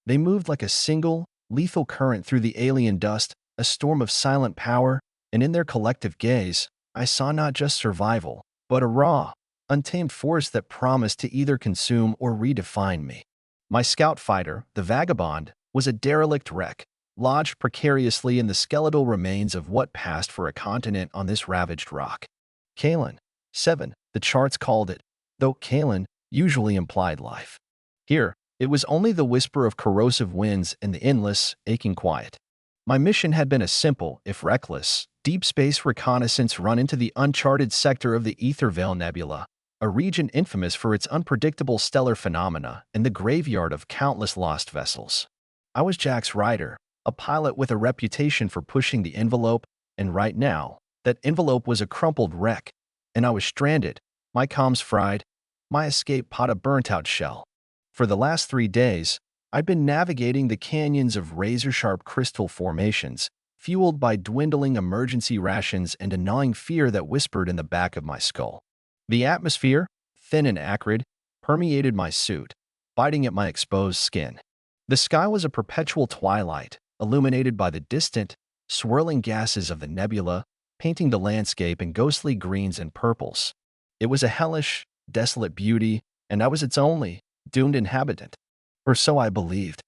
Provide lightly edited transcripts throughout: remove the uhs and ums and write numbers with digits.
They moved like a single, lethal current through the alien dust, a storm of silent power, and in their collective gaze, I saw not just survival, but a raw, untamed force that promised to either consume or redefine me. My scout fighter, the Vagabond, was a derelict wreck, lodged precariously in the skeletal remains of what passed for a continent on this ravaged rock. Kalen. 7. The charts called it, though Kalen usually implied life. Here, it was only the whisper of corrosive winds and the endless, aching quiet. My mission had been a simple, if reckless, deep space reconnaissance run into the uncharted sector of the Ether Veil Nebula, a region infamous for its unpredictable stellar phenomena and the graveyard of countless lost vessels. I was Jack's Ryder, a pilot with a reputation for pushing the envelope, and right now, that envelope was a crumpled wreck, and I was stranded, my comms fried, my escape pod a burnt-out shell. For the last 3 days, I'd been navigating the canyons of razor-sharp crystal formations, fueled by dwindling emergency rations and a gnawing fear that whispered in the back of my skull. The atmosphere, thin and acrid, permeated my suit, biting at my exposed skin. The sky was a perpetual twilight, illuminated by the distant, swirling gases of the nebula, painting the landscape in ghostly greens and purples. It was a hellish, desolate beauty, and I was its only, doomed inhabitant. Or so I believed.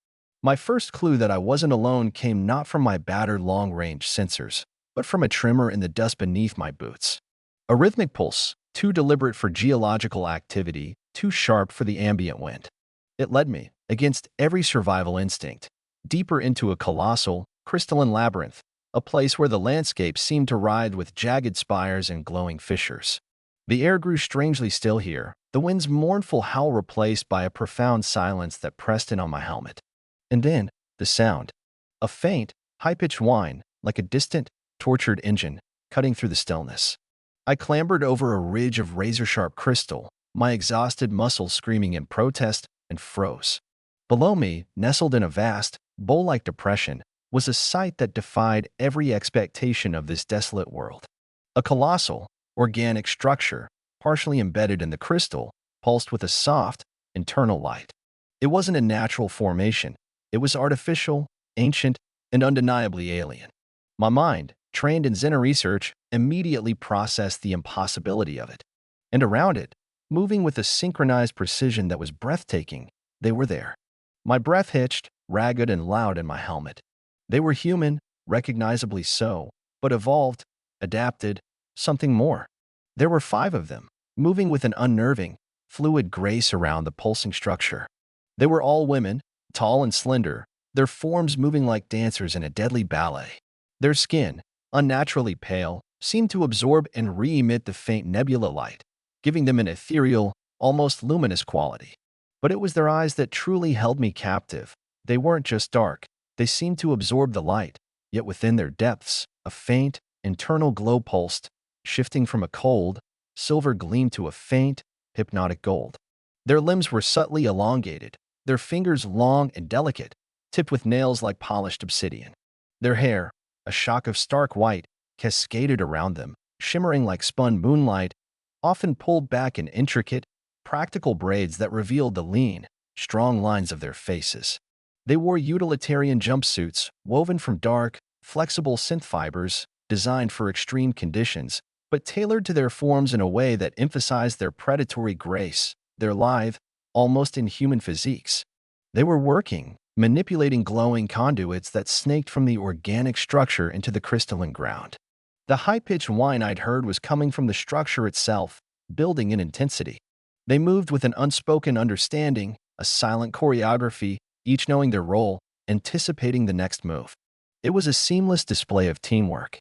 My first clue that I wasn't alone came not from my battered long-range sensors, but from a tremor in the dust beneath my boots. A rhythmic pulse, too deliberate for geological activity, too sharp for the ambient wind. It led me, against every survival instinct, deeper into a colossal, crystalline labyrinth, a place where the landscape seemed to writhe with jagged spires and glowing fissures. The air grew strangely still here, the wind's mournful howl replaced by a profound silence that pressed in on my helmet. And then, the sound. A faint, high-pitched whine, like a distant, tortured engine, cutting through the stillness. I clambered over a ridge of razor-sharp crystal, my exhausted muscles screaming in protest, and froze. Below me, nestled in a vast, bowl-like depression, was a sight that defied every expectation of this desolate world. A colossal, organic structure, partially embedded in the crystal, pulsed with a soft, internal light. It wasn't a natural formation. It was artificial, ancient, and undeniably alien. My mind, trained in Xena research, immediately processed the impossibility of it. And around it, moving with a synchronized precision that was breathtaking, they were there. My breath hitched, ragged and loud in my helmet. They were human, recognizably so, but evolved, adapted, something more. There were 5 of them, moving with an unnerving, fluid grace around the pulsing structure. They were all women, tall and slender, their forms moving like dancers in a deadly ballet. Their skin, unnaturally pale, seemed to absorb and re-emit the faint nebula light, giving them an ethereal, almost luminous quality. But it was their eyes that truly held me captive. They weren't just dark, they seemed to absorb the light, yet within their depths, a faint, internal glow pulsed, shifting from a cold, silver gleam to a faint, hypnotic gold. Their limbs were subtly elongated, their fingers long and delicate, tipped with nails like polished obsidian. Their hair, a shock of stark white, cascaded around them, shimmering like spun moonlight, often pulled back in intricate, practical braids that revealed the lean, strong lines of their faces. They wore utilitarian jumpsuits, woven from dark, flexible synth fibers, designed for extreme conditions, but tailored to their forms in a way that emphasized their predatory grace, their lithe, almost inhuman physiques. They were working, manipulating glowing conduits that snaked from the organic structure into the crystalline ground. The high-pitched whine I'd heard was coming from the structure itself, building in intensity. They moved with an unspoken understanding, a silent choreography, each knowing their role, anticipating the next move. It was a seamless display of teamwork,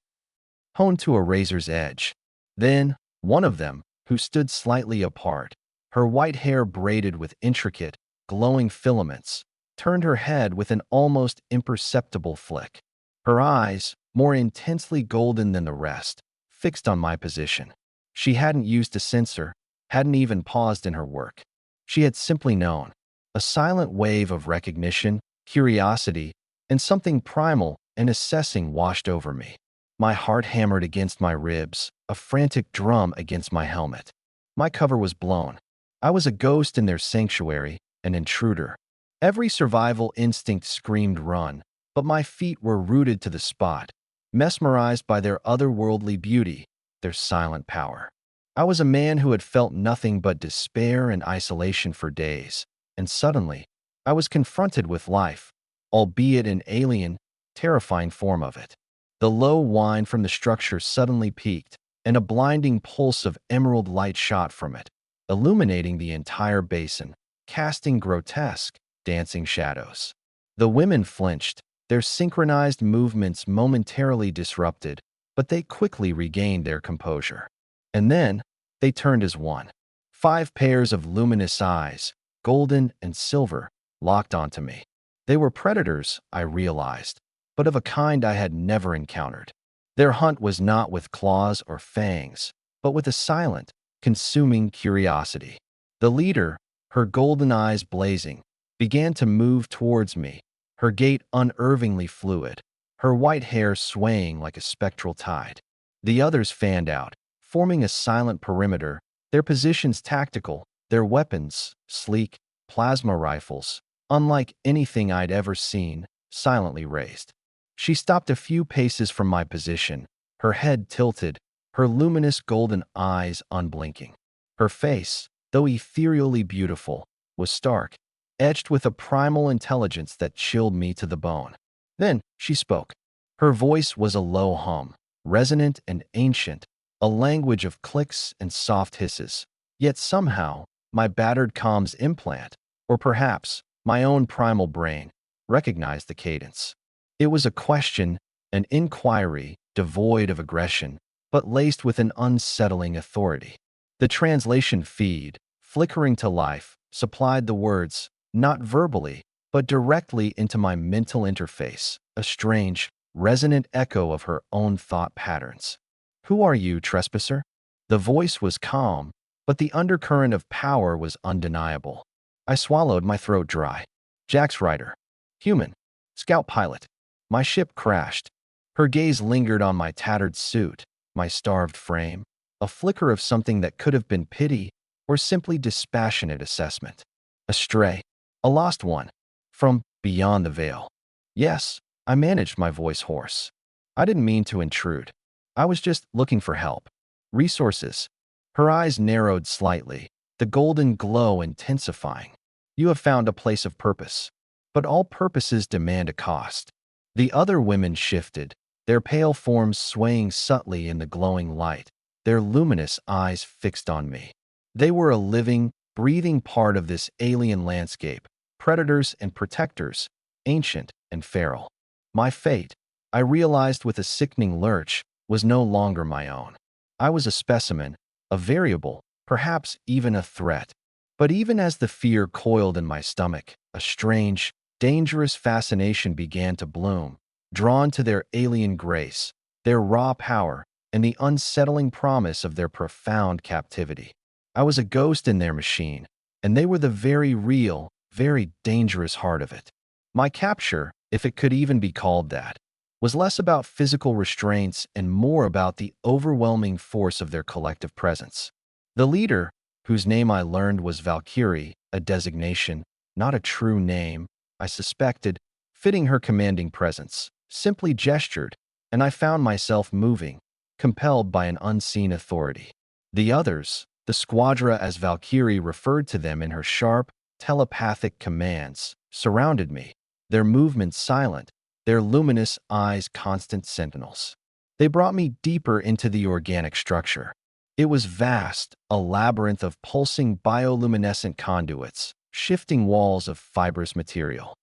honed to a razor's edge. Then, one of them, who stood slightly apart, her white hair braided with intricate, glowing filaments, turned her head with an almost imperceptible flick. Her eyes, more intensely golden than the rest, fixed on my position. She hadn't used a sensor, hadn't even paused in her work. She had simply known. A silent wave of recognition, curiosity, and something primal and assessing washed over me. My heart hammered against my ribs, a frantic drum against my helmet. My cover was blown. I was a ghost in their sanctuary, an intruder. Every survival instinct screamed run, but my feet were rooted to the spot, mesmerized by their otherworldly beauty, their silent power. I was a man who had felt nothing but despair and isolation for days, and suddenly, I was confronted with life, albeit an alien, terrifying form of it. The low whine from the structure suddenly peaked, and a blinding pulse of emerald light shot from it, illuminating the entire basin, casting grotesque, dancing shadows. The women flinched, their synchronized movements momentarily disrupted, but they quickly regained their composure. And then, they turned as one. 5 pairs of luminous eyes, golden and silver, locked onto me. They were predators, I realized, but of a kind I had never encountered. Their hunt was not with claws or fangs, but with a silent, consuming curiosity. The leader, her golden eyes blazing, began to move towards me, her gait unnervingly fluid, her white hair swaying like a spectral tide. The others fanned out, forming a silent perimeter, their positions tactical, their weapons, sleek, plasma rifles, unlike anything I'd ever seen, silently raised. She stopped a few paces from my position, her head tilted, her luminous golden eyes unblinking. Her face, though ethereally beautiful, was stark, etched with a primal intelligence that chilled me to the bone. Then she spoke. Her voice was a low hum, resonant and ancient, a language of clicks and soft hisses. Yet somehow, my battered comms implant, or perhaps my own primal brain, recognized the cadence. It was a question, an inquiry, devoid of aggression, but laced with an unsettling authority. The translation feed, flickering to life, supplied the words, not verbally, but directly into my mental interface, a strange, resonant echo of her own thought patterns. "Who are you, trespasser?" The voice was calm, but the undercurrent of power was undeniable. I swallowed, my throat dry. "Jax Rider. Human. Scout pilot." My ship crashed. Her gaze lingered on my tattered suit, my starved frame, a flicker of something that could have been pity or simply dispassionate assessment. A stray. A lost one. From beyond the veil. Yes, I managed, my voice hoarse. I didn't mean to intrude. I was just looking for help. Resources. Her eyes narrowed slightly, the golden glow intensifying. "You have found a place of purpose. But all purposes demand a cost." The other women shifted, their pale forms swaying subtly in the glowing light, their luminous eyes fixed on me. They were a living, breathing part of this alien landscape, predators and protectors, ancient and feral. My fate, I realized with a sickening lurch, was no longer my own. I was a specimen, a variable, perhaps even a threat. But even as the fear coiled in my stomach, a strange, dangerous fascination began to bloom, drawn to their alien grace, their raw power, and the unsettling promise of their profound captivity. I was a ghost in their machine, and they were the very real, very dangerous heart of it. My capture, if it could even be called that, was less about physical restraints and more about the overwhelming force of their collective presence. The leader, whose name I learned was Valkyrie, a designation, not a true name, I suspected, fitting her commanding presence, simply gestured, and I found myself moving, compelled by an unseen authority. The others, the squadra as Valkyrie referred to them in her sharp, telepathic commands, surrounded me, their movements silent, their luminous eyes constant sentinels. They brought me deeper into the organic structure. It was vast, a labyrinth of pulsing bioluminescent conduits, shifting walls of fibrous material,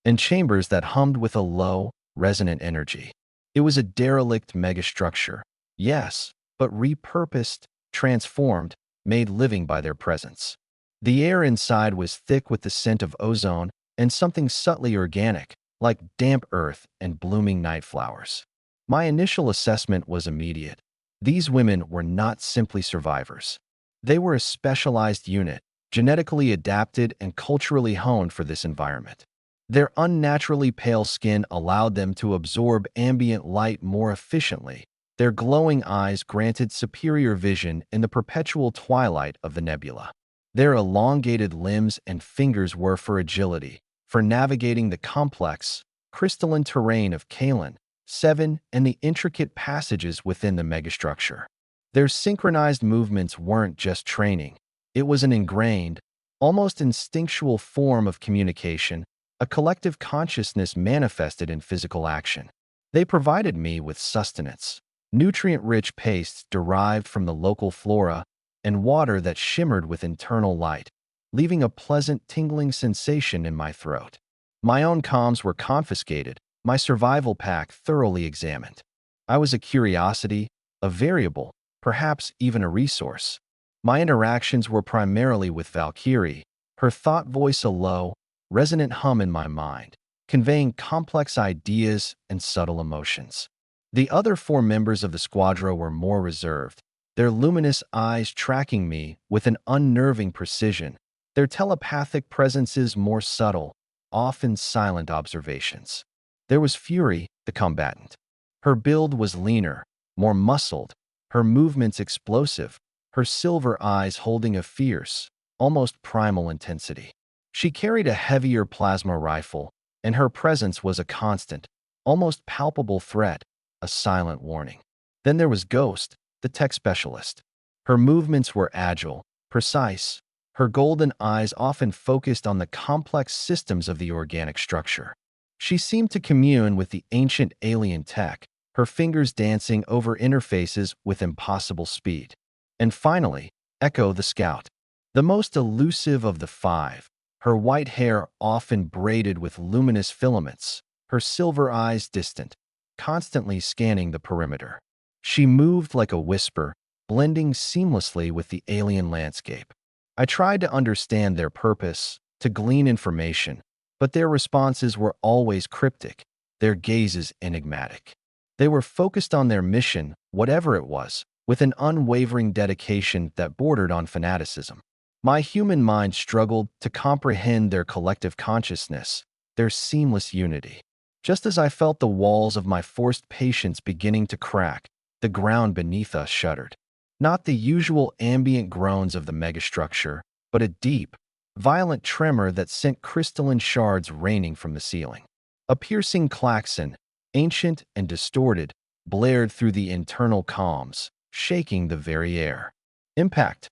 and chambers that hummed with a low, resonant energy. It was a derelict megastructure, yes, but repurposed, transformed, made living by their presence. The air inside was thick with the scent of ozone and something subtly organic, like damp earth and blooming night flowers. My initial assessment was immediate. These women were not simply survivors. They were a specialized unit, genetically adapted and culturally honed for this environment. Their unnaturally pale skin allowed them to absorb ambient light more efficiently. Their glowing eyes granted superior vision in the perpetual twilight of the nebula. Their elongated limbs and fingers were for agility, for navigating the complex, crystalline terrain of Kalen 7 and the intricate passages within the megastructure. Their synchronized movements weren't just training. It was an ingrained, almost instinctual form of communication, a collective consciousness manifested in physical action. They provided me with sustenance, nutrient-rich pastes derived from the local flora, and water that shimmered with internal light, leaving a pleasant tingling sensation in my throat. My own comms were confiscated, my survival pack thoroughly examined. I was a curiosity, a variable, perhaps even a resource. My interactions were primarily with Valkyrie, her thought voice a low, resonant hum in my mind, conveying complex ideas and subtle emotions. The other 4 members of the squadron were more reserved, their luminous eyes tracking me with an unnerving precision, their telepathic presences more subtle, often silent observations. There was Fury, the combatant. Her build was leaner, more muscled, her movements explosive, her silver eyes holding a fierce, almost primal intensity. She carried a heavier plasma rifle, and her presence was a constant, almost palpable threat, a silent warning. Then there was Ghost, the tech specialist. Her movements were agile, precise, her golden eyes often focused on the complex systems of the organic structure. She seemed to commune with the ancient alien tech, her fingers dancing over interfaces with impossible speed. And finally, Echo the scout. The most elusive of the 5, her white hair often braided with luminous filaments, her silver eyes distant, constantly scanning the perimeter. She moved like a whisper, blending seamlessly with the alien landscape. I tried to understand their purpose, to glean information, but their responses were always cryptic, their gazes enigmatic. They were focused on their mission, whatever it was, with an unwavering dedication that bordered on fanaticism. My human mind struggled to comprehend their collective consciousness, their seamless unity. Just as I felt the walls of my forced patience beginning to crack, the ground beneath us shuddered. Not the usual ambient groans of the megastructure, but a deep, violent tremor that sent crystalline shards raining from the ceiling. A piercing klaxon, ancient and distorted, blared through the internal comms, shaking the very air. Impact.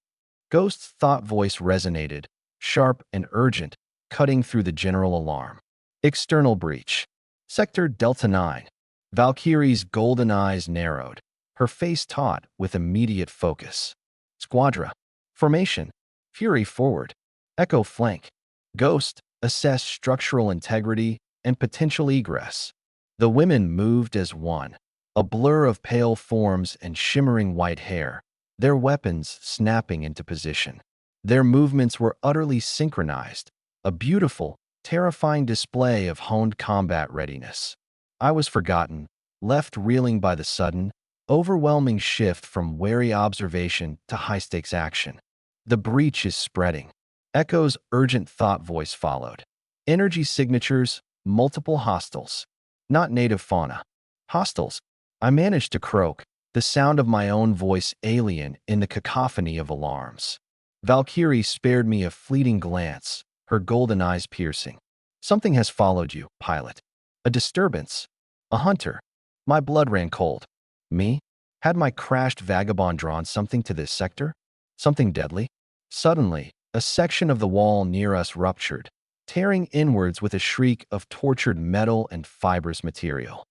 Ghost's thought voice resonated, sharp and urgent, cutting through the general alarm. External breach. Sector Delta 9. Valkyrie's golden eyes narrowed, her face taut with immediate focus. Squadra. Formation. Fury forward. Echo flank. Ghost, assess structural integrity and potential egress. The women moved as one, a blur of pale forms and shimmering white hair, their weapons snapping into position. Their movements were utterly synchronized, a beautiful, terrifying display of honed combat readiness. I was forgotten, left reeling by the sudden, overwhelming shift from wary observation to high-stakes action. The breach is spreading. Echo's urgent thought voice followed. Energy signatures, multiple hostiles. Not native fauna. Hostiles. I managed to croak, the sound of my own voice alien in the cacophony of alarms. Valkyrie spared me a fleeting glance, her golden eyes piercing. Something has followed you, pilot. A disturbance. A hunter. My blood ran cold. Me? Had my crashed vagabond drawn something to this sector? Something deadly? Suddenly, a section of the wall near us ruptured, tearing inwards with a shriek of tortured metal and fibrous material.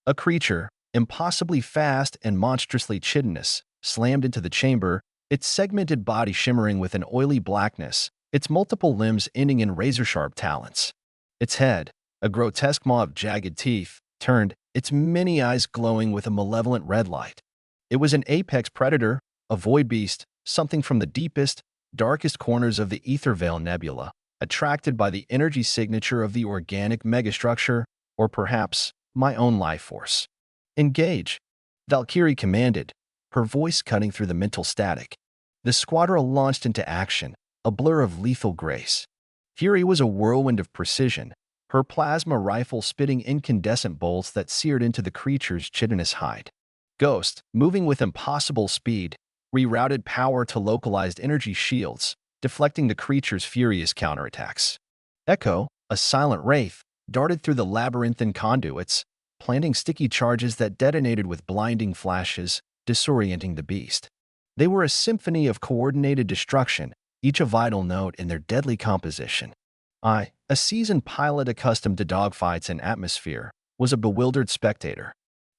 A creature, impossibly fast and monstrously chitinous, slammed into the chamber, its segmented body shimmering with an oily blackness, its multiple limbs ending in razor-sharp talons. Its head, a grotesque maw of jagged teeth, turned, its many eyes glowing with a malevolent red light. It was an apex predator, a void beast, something from the deepest, darkest corners of the Ethervale Nebula, attracted by the energy signature of the organic megastructure, or perhaps my own life force. Engage, Valkyrie commanded, her voice cutting through the mental static. The squadron launched into action, a blur of lethal grace. Fury was a whirlwind of precision, her plasma rifle spitting incandescent bolts that seared into the creature's chitinous hide. Ghost, moving with impossible speed, rerouted power to localized energy shields, deflecting the creature's furious counterattacks. Echo, A silent wraith darted through the labyrinthine conduits, planting sticky charges that detonated with blinding flashes, disorienting the beast. They were a symphony of coordinated destruction, each a vital note in their deadly composition. I, a seasoned pilot accustomed to dogfights and atmosphere, was a bewildered spectator.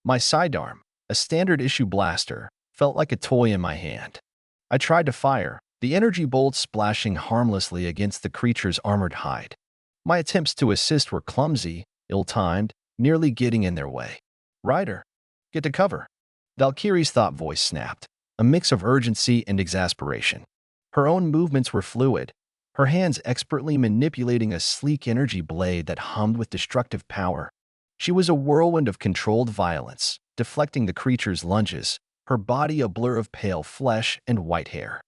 My sidearm, a standard-issue blaster, felt like a toy in my hand. I tried to fire, the energy bolts splashing harmlessly against the creature's armored hide. My attempts to assist were clumsy, ill-timed, nearly getting in their way. "Ryder, get to cover." Valkyrie's thought voice snapped, a mix of urgency and exasperation. Her own movements were fluid, her hands expertly manipulating a sleek energy blade that hummed with destructive power. She was a whirlwind of controlled violence, deflecting the creature's lunges, her body a blur of pale flesh and white hair.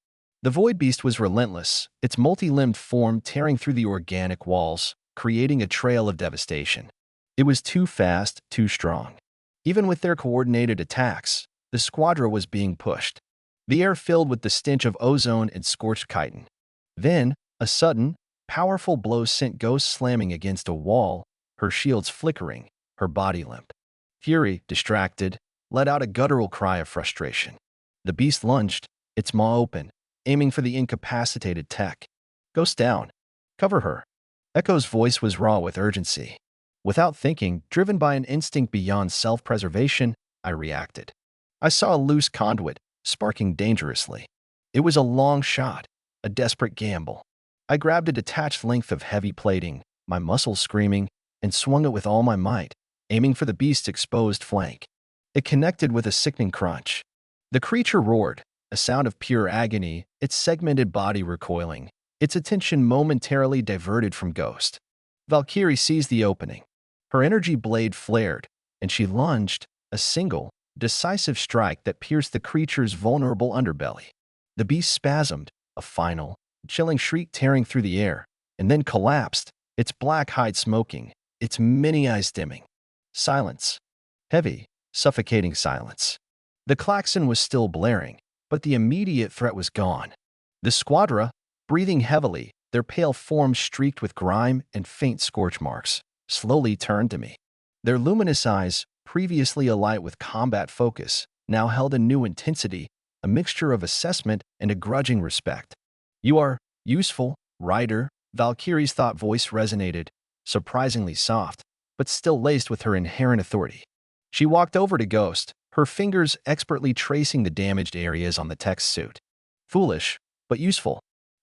The void beast was relentless, its multi-limbed form tearing through the organic walls, creating a trail of devastation. It was too fast, too strong. Even with their coordinated attacks, the squadra was being pushed. The air filled with the stench of ozone and scorched chitin. Then, a sudden, powerful blow sent Ghost slamming against a wall, her shields flickering, her body limp. Fury, distracted, let out a guttural cry of frustration. The beast lunged, its maw open, aiming for the incapacitated tech. "Ghost down. Cover her." Echo's voice was raw with urgency. Without thinking, driven by an instinct beyond self-preservation, I reacted. I saw a loose conduit, sparking dangerously. It was a long shot, a desperate gamble. I grabbed a detached length of heavy plating, my muscles screaming, and swung it with all my might, aiming for the beast's exposed flank. It connected with a sickening crunch. The creature roared, a sound of pure agony, its segmented body recoiling, its attention momentarily diverted from Ghost. Valkyrie seized the opening. Her energy blade flared, and she lunged, a single, decisive strike that pierced the creature's vulnerable underbelly. The beast spasmed, a final, chilling shriek tearing through the air, and then collapsed, its black hide smoking, its many eyes dimming. Silence. Heavy, suffocating silence. The klaxon was still blaring, but the immediate threat was gone. The squadra, breathing heavily, their pale forms streaked with grime and faint scorch marks, slowly turned to me. Their luminous eyes, previously alight with combat focus, now held a new intensity, a mixture of assessment and a grudging respect. "You are useful, Ryder," Valkyrie's thought voice resonated, surprisingly soft, but still laced with her inherent authority. She walked over to Ghost, her fingers expertly tracing the damaged areas on the tech's suit. "Foolish, but useful."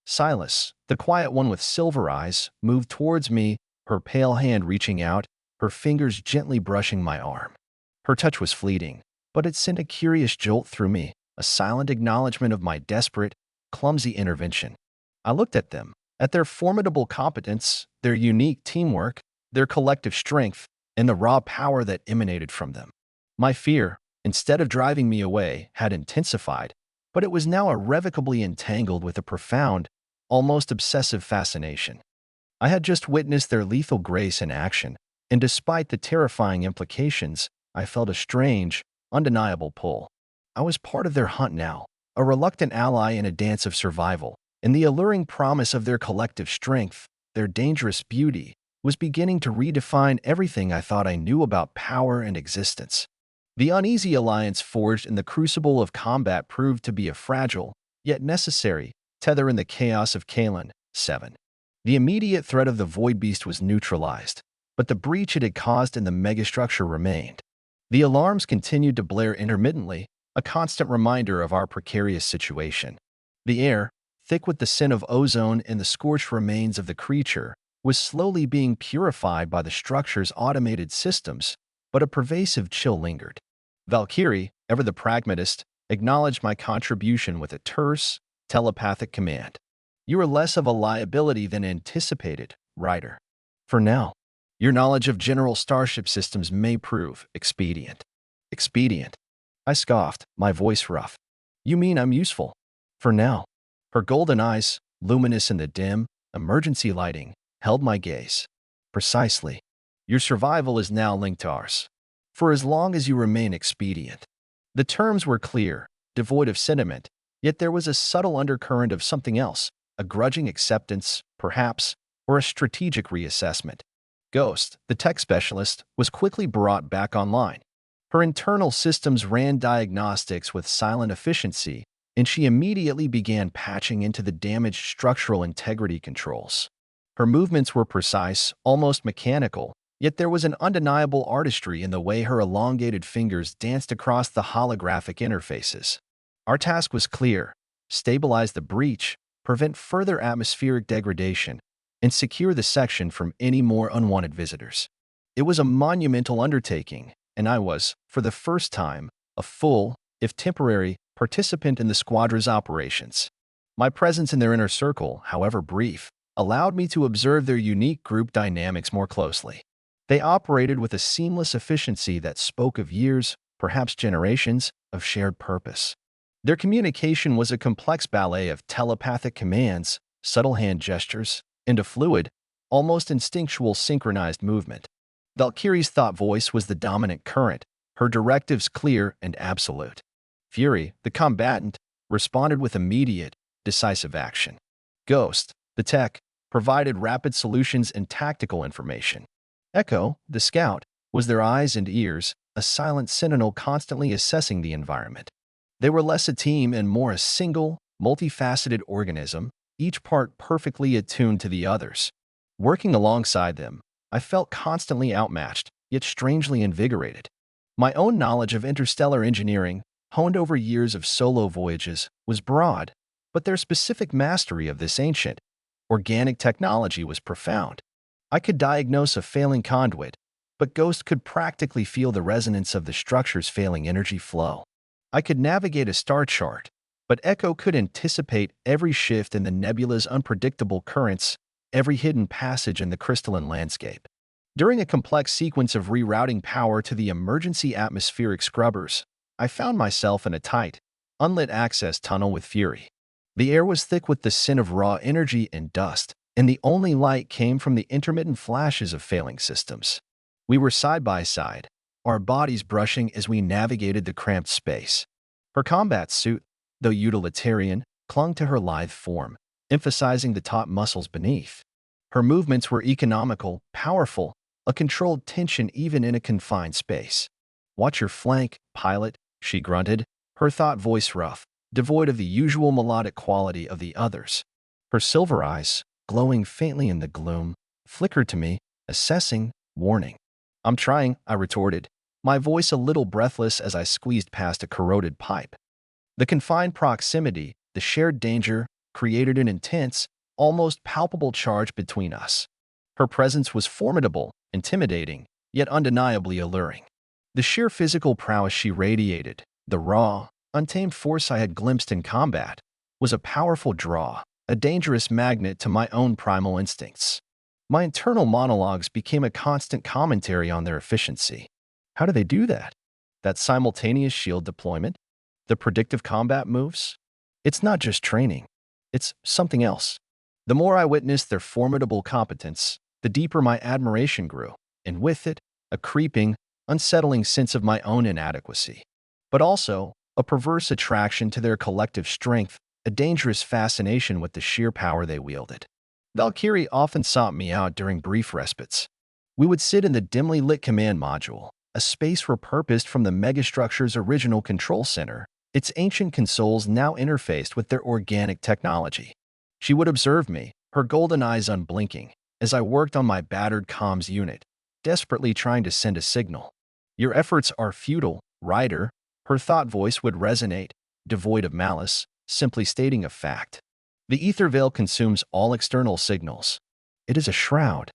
Silas, the quiet one with silver eyes, moved towards me, her pale hand reaching out, her fingers gently brushing my arm. Her touch was fleeting, but it sent a curious jolt through me, a silent acknowledgement of my desperate, clumsy intervention. I looked at them, at their formidable competence, their unique teamwork, their collective strength, and the raw power that emanated from them. My fear, instead of driving me away, had intensified, but it was now irrevocably entangled with a profound, almost obsessive fascination. I had just witnessed their lethal grace in action, and despite the terrifying implications, I felt a strange, undeniable pull. I was part of their hunt now, a reluctant ally in a dance of survival, and the alluring promise of their collective strength, their dangerous beauty, was beginning to redefine everything I thought I knew about power and existence. The uneasy alliance forged in the crucible of combat proved to be a fragile, yet necessary, tether in the chaos of Kalen. 7. The immediate threat of the Void Beast was neutralized, but the breach it had caused in the megastructure remained. The alarms continued to blare intermittently, a constant reminder of our precarious situation. The air, thick with the scent of ozone and the scorched remains of the creature, was slowly being purified by the structure's automated systems, but a pervasive chill lingered. Valkyrie, ever the pragmatist, acknowledged my contribution with a terse, telepathic command. "You are less of a liability than anticipated, Ryder. For now, your knowledge of general starship systems may prove expedient." "Expedient?" I scoffed, my voice rough. "You mean I'm useful?" "For now." Her golden eyes, luminous in the dim, emergency lighting, held my gaze. "Precisely. Your survival is now linked to ours. For as long as you remain expedient." The terms were clear, devoid of sentiment, yet there was a subtle undercurrent of something else, a grudging acceptance, perhaps, or a strategic reassessment. Ghost, the tech specialist, was quickly brought back online. Her internal systems ran diagnostics with silent efficiency, and she immediately began patching into the damaged structural integrity controls. Her movements were precise, almost mechanical, yet there was an undeniable artistry in the way her elongated fingers danced across the holographic interfaces. Our task was clear: stabilize the breach, prevent further atmospheric degradation, and secure the section from any more unwanted visitors. It was a monumental undertaking, and I was, for the first time, a full, if temporary, participant in the squadron's operations. My presence in their inner circle, however brief, allowed me to observe their unique group dynamics more closely. They operated with a seamless efficiency that spoke of years, perhaps generations, of shared purpose. Their communication was a complex ballet of telepathic commands, subtle hand gestures, and a fluid, almost instinctual synchronized movement. Valkyrie's thought voice was the dominant current, her directives clear and absolute. Fury, the combatant, responded with immediate, decisive action. Ghost, the tech, provided rapid solutions and tactical information. Echo, the scout, was their eyes and ears, a silent sentinel constantly assessing the environment. They were less a team and more a single, multifaceted organism, each part perfectly attuned to the others. Working alongside them, I felt constantly outmatched, yet strangely invigorated. My own knowledge of interstellar engineering, honed over years of solo voyages, was broad, but their specific mastery of this ancient, organic technology was profound. I could diagnose a failing conduit, but Ghost could practically feel the resonance of the structure's failing energy flow. I could navigate a star chart, but Echo could anticipate every shift in the nebula's unpredictable currents, every hidden passage in the crystalline landscape. During a complex sequence of rerouting power to the emergency atmospheric scrubbers, I found myself in a tight, unlit access tunnel with Fury. The air was thick with the scent of raw energy and dust, and the only light came from the intermittent flashes of failing systems. We were side by side, our bodies brushing as we navigated the cramped space. Her combat suit, though utilitarian, clung to her lithe form, emphasizing the taut muscles beneath. Her movements were economical, powerful, a controlled tension even in a confined space. "Watch your flank, pilot," she grunted, her thought voice rough, devoid of the usual melodic quality of the others. Her silver eyes, glowing faintly in the gloom, flickered to me, assessing, warning. "I'm trying," I retorted, my voice a little breathless as I squeezed past a corroded pipe. The confined proximity, the shared danger, created an intense, almost palpable charge between us. Her presence was formidable, intimidating, yet undeniably alluring. The sheer physical prowess she radiated, the raw, untamed force I had glimpsed in combat, was a powerful draw, a dangerous magnet to my own primal instincts. My internal monologues became a constant commentary on their efficiency. How do they do that? That simultaneous shield deployment? The predictive combat moves? It's not just training. It's something else. The more I witnessed their formidable competence, the deeper my admiration grew, and with it, a creeping, unsettling sense of my own inadequacy. But also, a perverse attraction to their collective strength, a dangerous fascination with the sheer power they wielded. Valkyrie often sought me out during brief respites. We would sit in the dimly lit command module, a space repurposed from the megastructure's original control center, its ancient consoles now interfaced with their organic technology. She would observe me, her golden eyes unblinking, as I worked on my battered comms unit, desperately trying to send a signal. "Your efforts are futile, Ryder," her thought voice would resonate, devoid of malice, simply stating a fact. "The ether veil consumes all external signals. It is a shroud.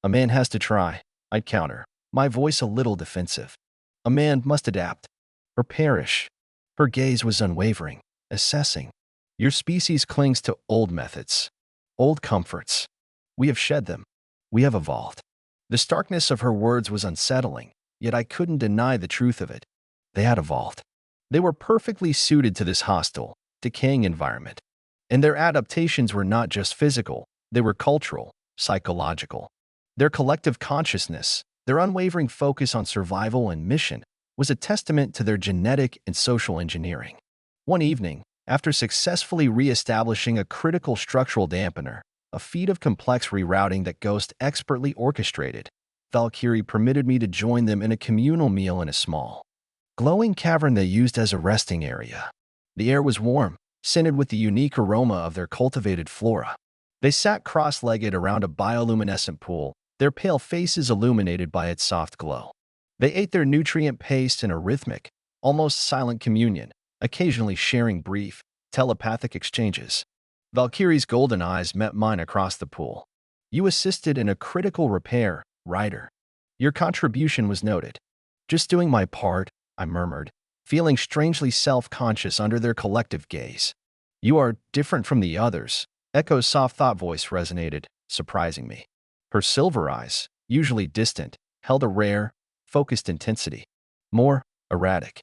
A man has to try," I'd counter, my voice a little defensive. "A man must adapt, or perish." Her gaze was unwavering, assessing. "Your species clings to old methods, old comforts. We have shed them. We have evolved." The starkness of her words was unsettling, yet I couldn't deny the truth of it. They had evolved. They were perfectly suited to this hostile, decaying environment. And their adaptations were not just physical, they were cultural, psychological. Their collective consciousness, their unwavering focus on survival and mission, was a testament to their genetic and social engineering. One evening, after successfully re-establishing a critical structural dampener, a feat of complex rerouting that Ghost expertly orchestrated. Valkyrie permitted me to join them in a communal meal in a small, glowing cavern they used as a resting area. The air was warm, scented with the unique aroma of their cultivated flora. They sat cross-legged around a bioluminescent pool, their pale faces illuminated by its soft glow. They ate their nutrient paste in a rhythmic, almost silent communion, occasionally sharing brief, telepathic exchanges. Valkyrie's golden eyes met mine across the pool. "You assisted in a critical repair, Ryder. Your contribution was noted." "Just doing my part," I murmured, feeling strangely self-conscious under their collective gaze. "You are different from the others." Echo's soft thought voice resonated, surprising me. Her silver eyes, usually distant, held a rare, focused intensity. More erratic,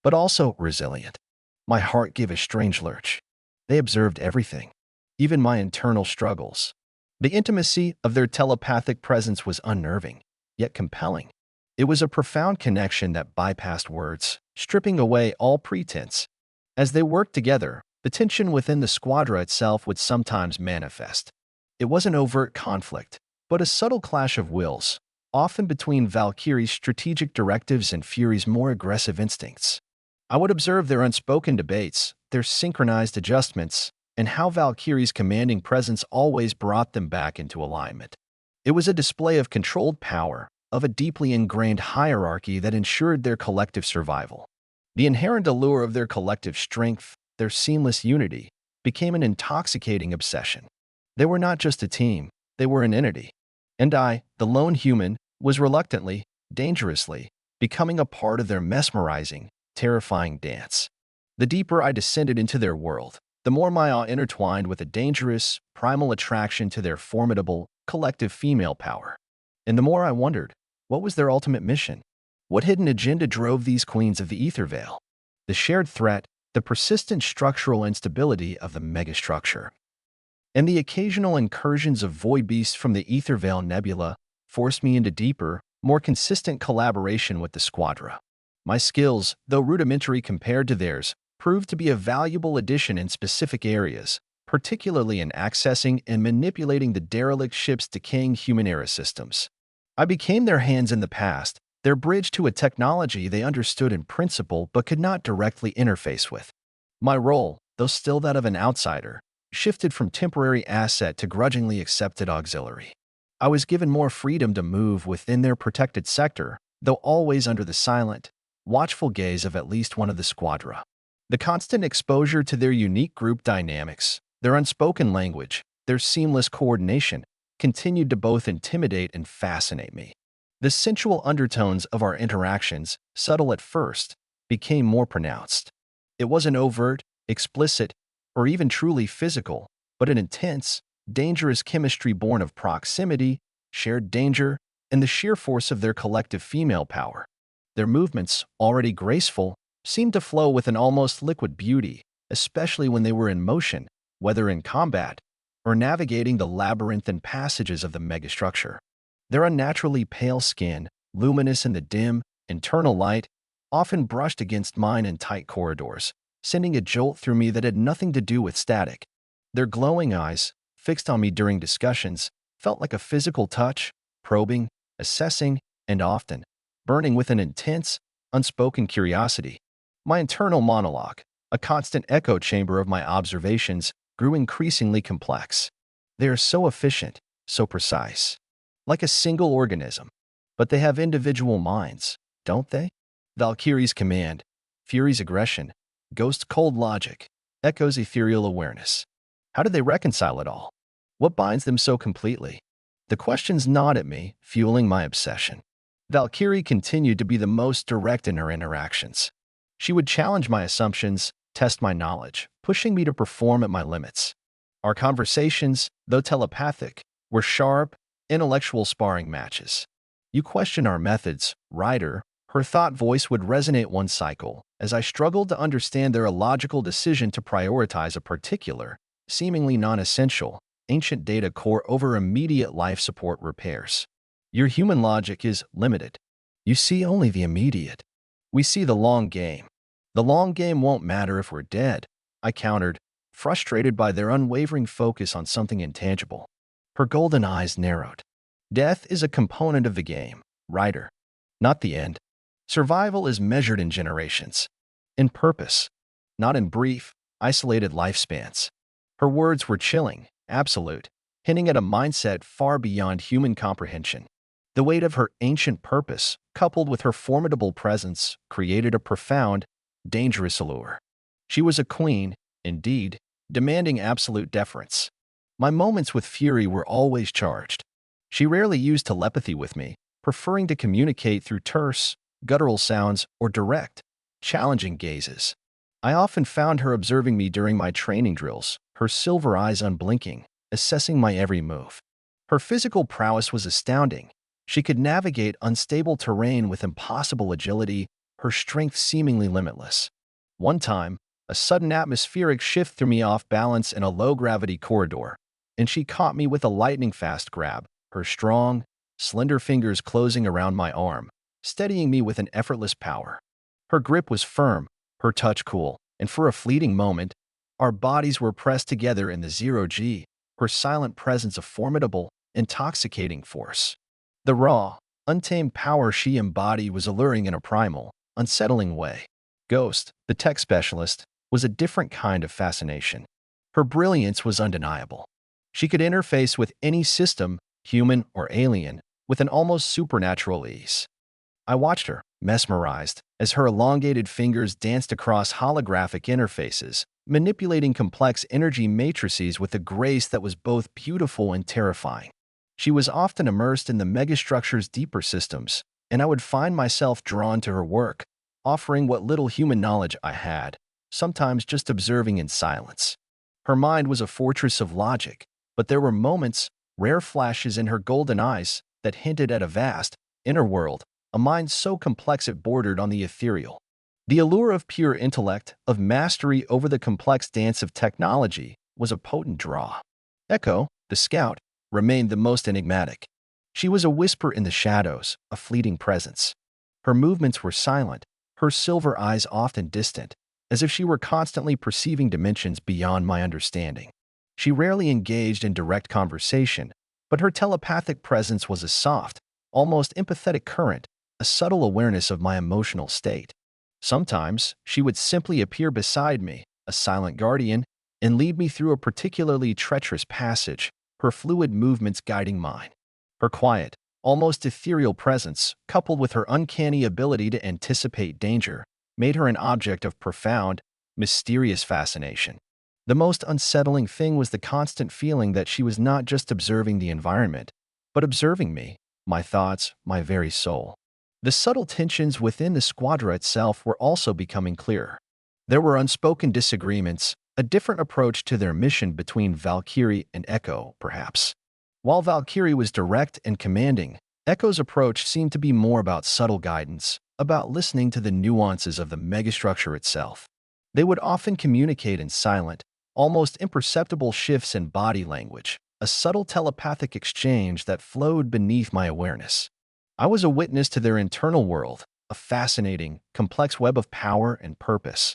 but also resilient. My heart gave a strange lurch. They observed everything, even my internal struggles. The intimacy of their telepathic presence was unnerving, yet compelling. It was a profound connection that bypassed words, stripping away all pretense. As they worked together, the tension within the squadra itself would sometimes manifest. It wasn't overt conflict, but a subtle clash of wills, often between Valkyrie's strategic directives and Fury's more aggressive instincts. I would observe their unspoken debates, their synchronized adjustments, and how Valkyrie's commanding presence always brought them back into alignment. It was a display of controlled power, of a deeply ingrained hierarchy that ensured their collective survival. The inherent allure of their collective strength, their seamless unity, became an intoxicating obsession. They were not just a team, they were an entity. And I, the lone human, was reluctantly, dangerously, becoming a part of their mesmerizing, terrifying dance. The deeper I descended into their world, the more my awe intertwined with a dangerous, primal attraction to their formidable, collective female power. And the more I wondered, what was their ultimate mission? What hidden agenda drove these queens of the Ethervale? The shared threat, the persistent structural instability of the megastructure, and the occasional incursions of void beasts from the Ethervale Nebula forced me into deeper, more consistent collaboration with the Squadra. My skills, though rudimentary compared to theirs, proved to be a valuable addition in specific areas, particularly in accessing and manipulating the derelict ship's decaying human-era systems. I became their hands in the past, their bridge to a technology they understood in principle but could not directly interface with. My role, though still that of an outsider, shifted from temporary asset to grudgingly accepted auxiliary. I was given more freedom to move within their protected sector, though always under the silent, watchful gaze of at least one of the Squadra. The constant exposure to their unique group dynamics, their unspoken language, their seamless coordination, continued to both intimidate and fascinate me. The sensual undertones of our interactions, subtle at first, became more pronounced. It wasn't overt, explicit, or even truly physical, but an intense, dangerous chemistry born of proximity, shared danger, and the sheer force of their collective female power. Their movements, already graceful, seemed to flow with an almost liquid beauty, especially when they were in motion, whether in combat or navigating the labyrinthine passages of the megastructure. Their unnaturally pale skin, luminous in the dim, internal light, often brushed against mine in tight corridors, sending a jolt through me that had nothing to do with static. Their glowing eyes, fixed on me during discussions, felt like a physical touch, probing, assessing, and often burning with an intense, unspoken curiosity. My internal monologue, a constant echo chamber of my observations, grew increasingly complex. They are so efficient, so precise, like a single organism. But they have individual minds, don't they? Valkyrie's command, Fury's aggression, Ghost's cold logic, Echo's ethereal awareness. How do they reconcile it all? What binds them so completely? The questions gnawed at me, fueling my obsession. Valkyrie continued to be the most direct in her interactions. She would challenge my assumptions, test my knowledge, pushing me to perform at my limits. Our conversations, though telepathic, were sharp, intellectual sparring matches. "You question our methods, Ryder," her thought voice would resonate one cycle, as I struggled to understand their illogical decision to prioritize a particular, seemingly non-essential, ancient data core over immediate life support repairs. "Your human logic is limited. You see only the immediate. We see the long game." "The long game won't matter if we're dead," I countered, frustrated by their unwavering focus on something intangible. Her golden eyes narrowed. Death is a component of the game, Ryder, not the end. Survival is measured in generations, in purpose, not in brief, isolated lifespans. Her words were chilling, absolute, hinting at a mindset far beyond human comprehension. The weight of her ancient purpose, coupled with her formidable presence, created a profound, dangerous allure. She was a queen, indeed, demanding absolute deference. My moments with Fury were always charged. She rarely used telepathy with me, preferring to communicate through terse, guttural sounds or direct, challenging gazes. I often found her observing me during my training drills, her silver eyes unblinking, assessing my every move. Her physical prowess was astounding. She could navigate unstable terrain with impossible agility, her strength seemingly limitless. One time, a sudden atmospheric shift threw me off balance in a low-gravity corridor, and she caught me with a lightning-fast grab, her strong, slender fingers closing around my arm, steadying me with an effortless power. Her grip was firm, her touch cool, and for a fleeting moment, our bodies were pressed together in the zero-G, her silent presence a formidable, intoxicating force. The raw, untamed power she embodied was alluring in a primal, unsettling way. Ghost, the tech specialist, was a different kind of fascination. Her brilliance was undeniable. She could interface with any system, human or alien, with an almost supernatural ease. I watched her, mesmerized, as her elongated fingers danced across holographic interfaces, manipulating complex energy matrices with a grace that was both beautiful and terrifying. She was often immersed in the megastructure's deeper systems, and I would find myself drawn to her work, offering what little human knowledge I had, sometimes just observing in silence. Her mind was a fortress of logic, but there were moments, rare flashes in her golden eyes, that hinted at a vast, inner world, a mind so complex it bordered on the ethereal. The allure of pure intellect, of mastery over the complex dance of technology, was a potent draw. Echo, the scout, remained the most enigmatic. She was a whisper in the shadows, a fleeting presence. Her movements were silent, her silver eyes often distant, as if she were constantly perceiving dimensions beyond my understanding. She rarely engaged in direct conversation, but her telepathic presence was a soft, almost empathetic current, a subtle awareness of my emotional state. Sometimes, she would simply appear beside me, a silent guardian, and lead me through a particularly treacherous passage, her fluid movements guiding mine. Her quiet, almost ethereal presence, coupled with her uncanny ability to anticipate danger, made her an object of profound, mysterious fascination. The most unsettling thing was the constant feeling that she was not just observing the environment, but observing me, my thoughts, my very soul. The subtle tensions within the squadra itself were also becoming clearer. There were unspoken disagreements, a different approach to their mission between Valkyrie and Echo, perhaps. While Valkyrie was direct and commanding, Echo's approach seemed to be more about subtle guidance, about listening to the nuances of the megastructure itself. They would often communicate in silent, almost imperceptible shifts in body language, a subtle telepathic exchange that flowed beneath my awareness. I was a witness to their internal world, a fascinating, complex web of power and purpose.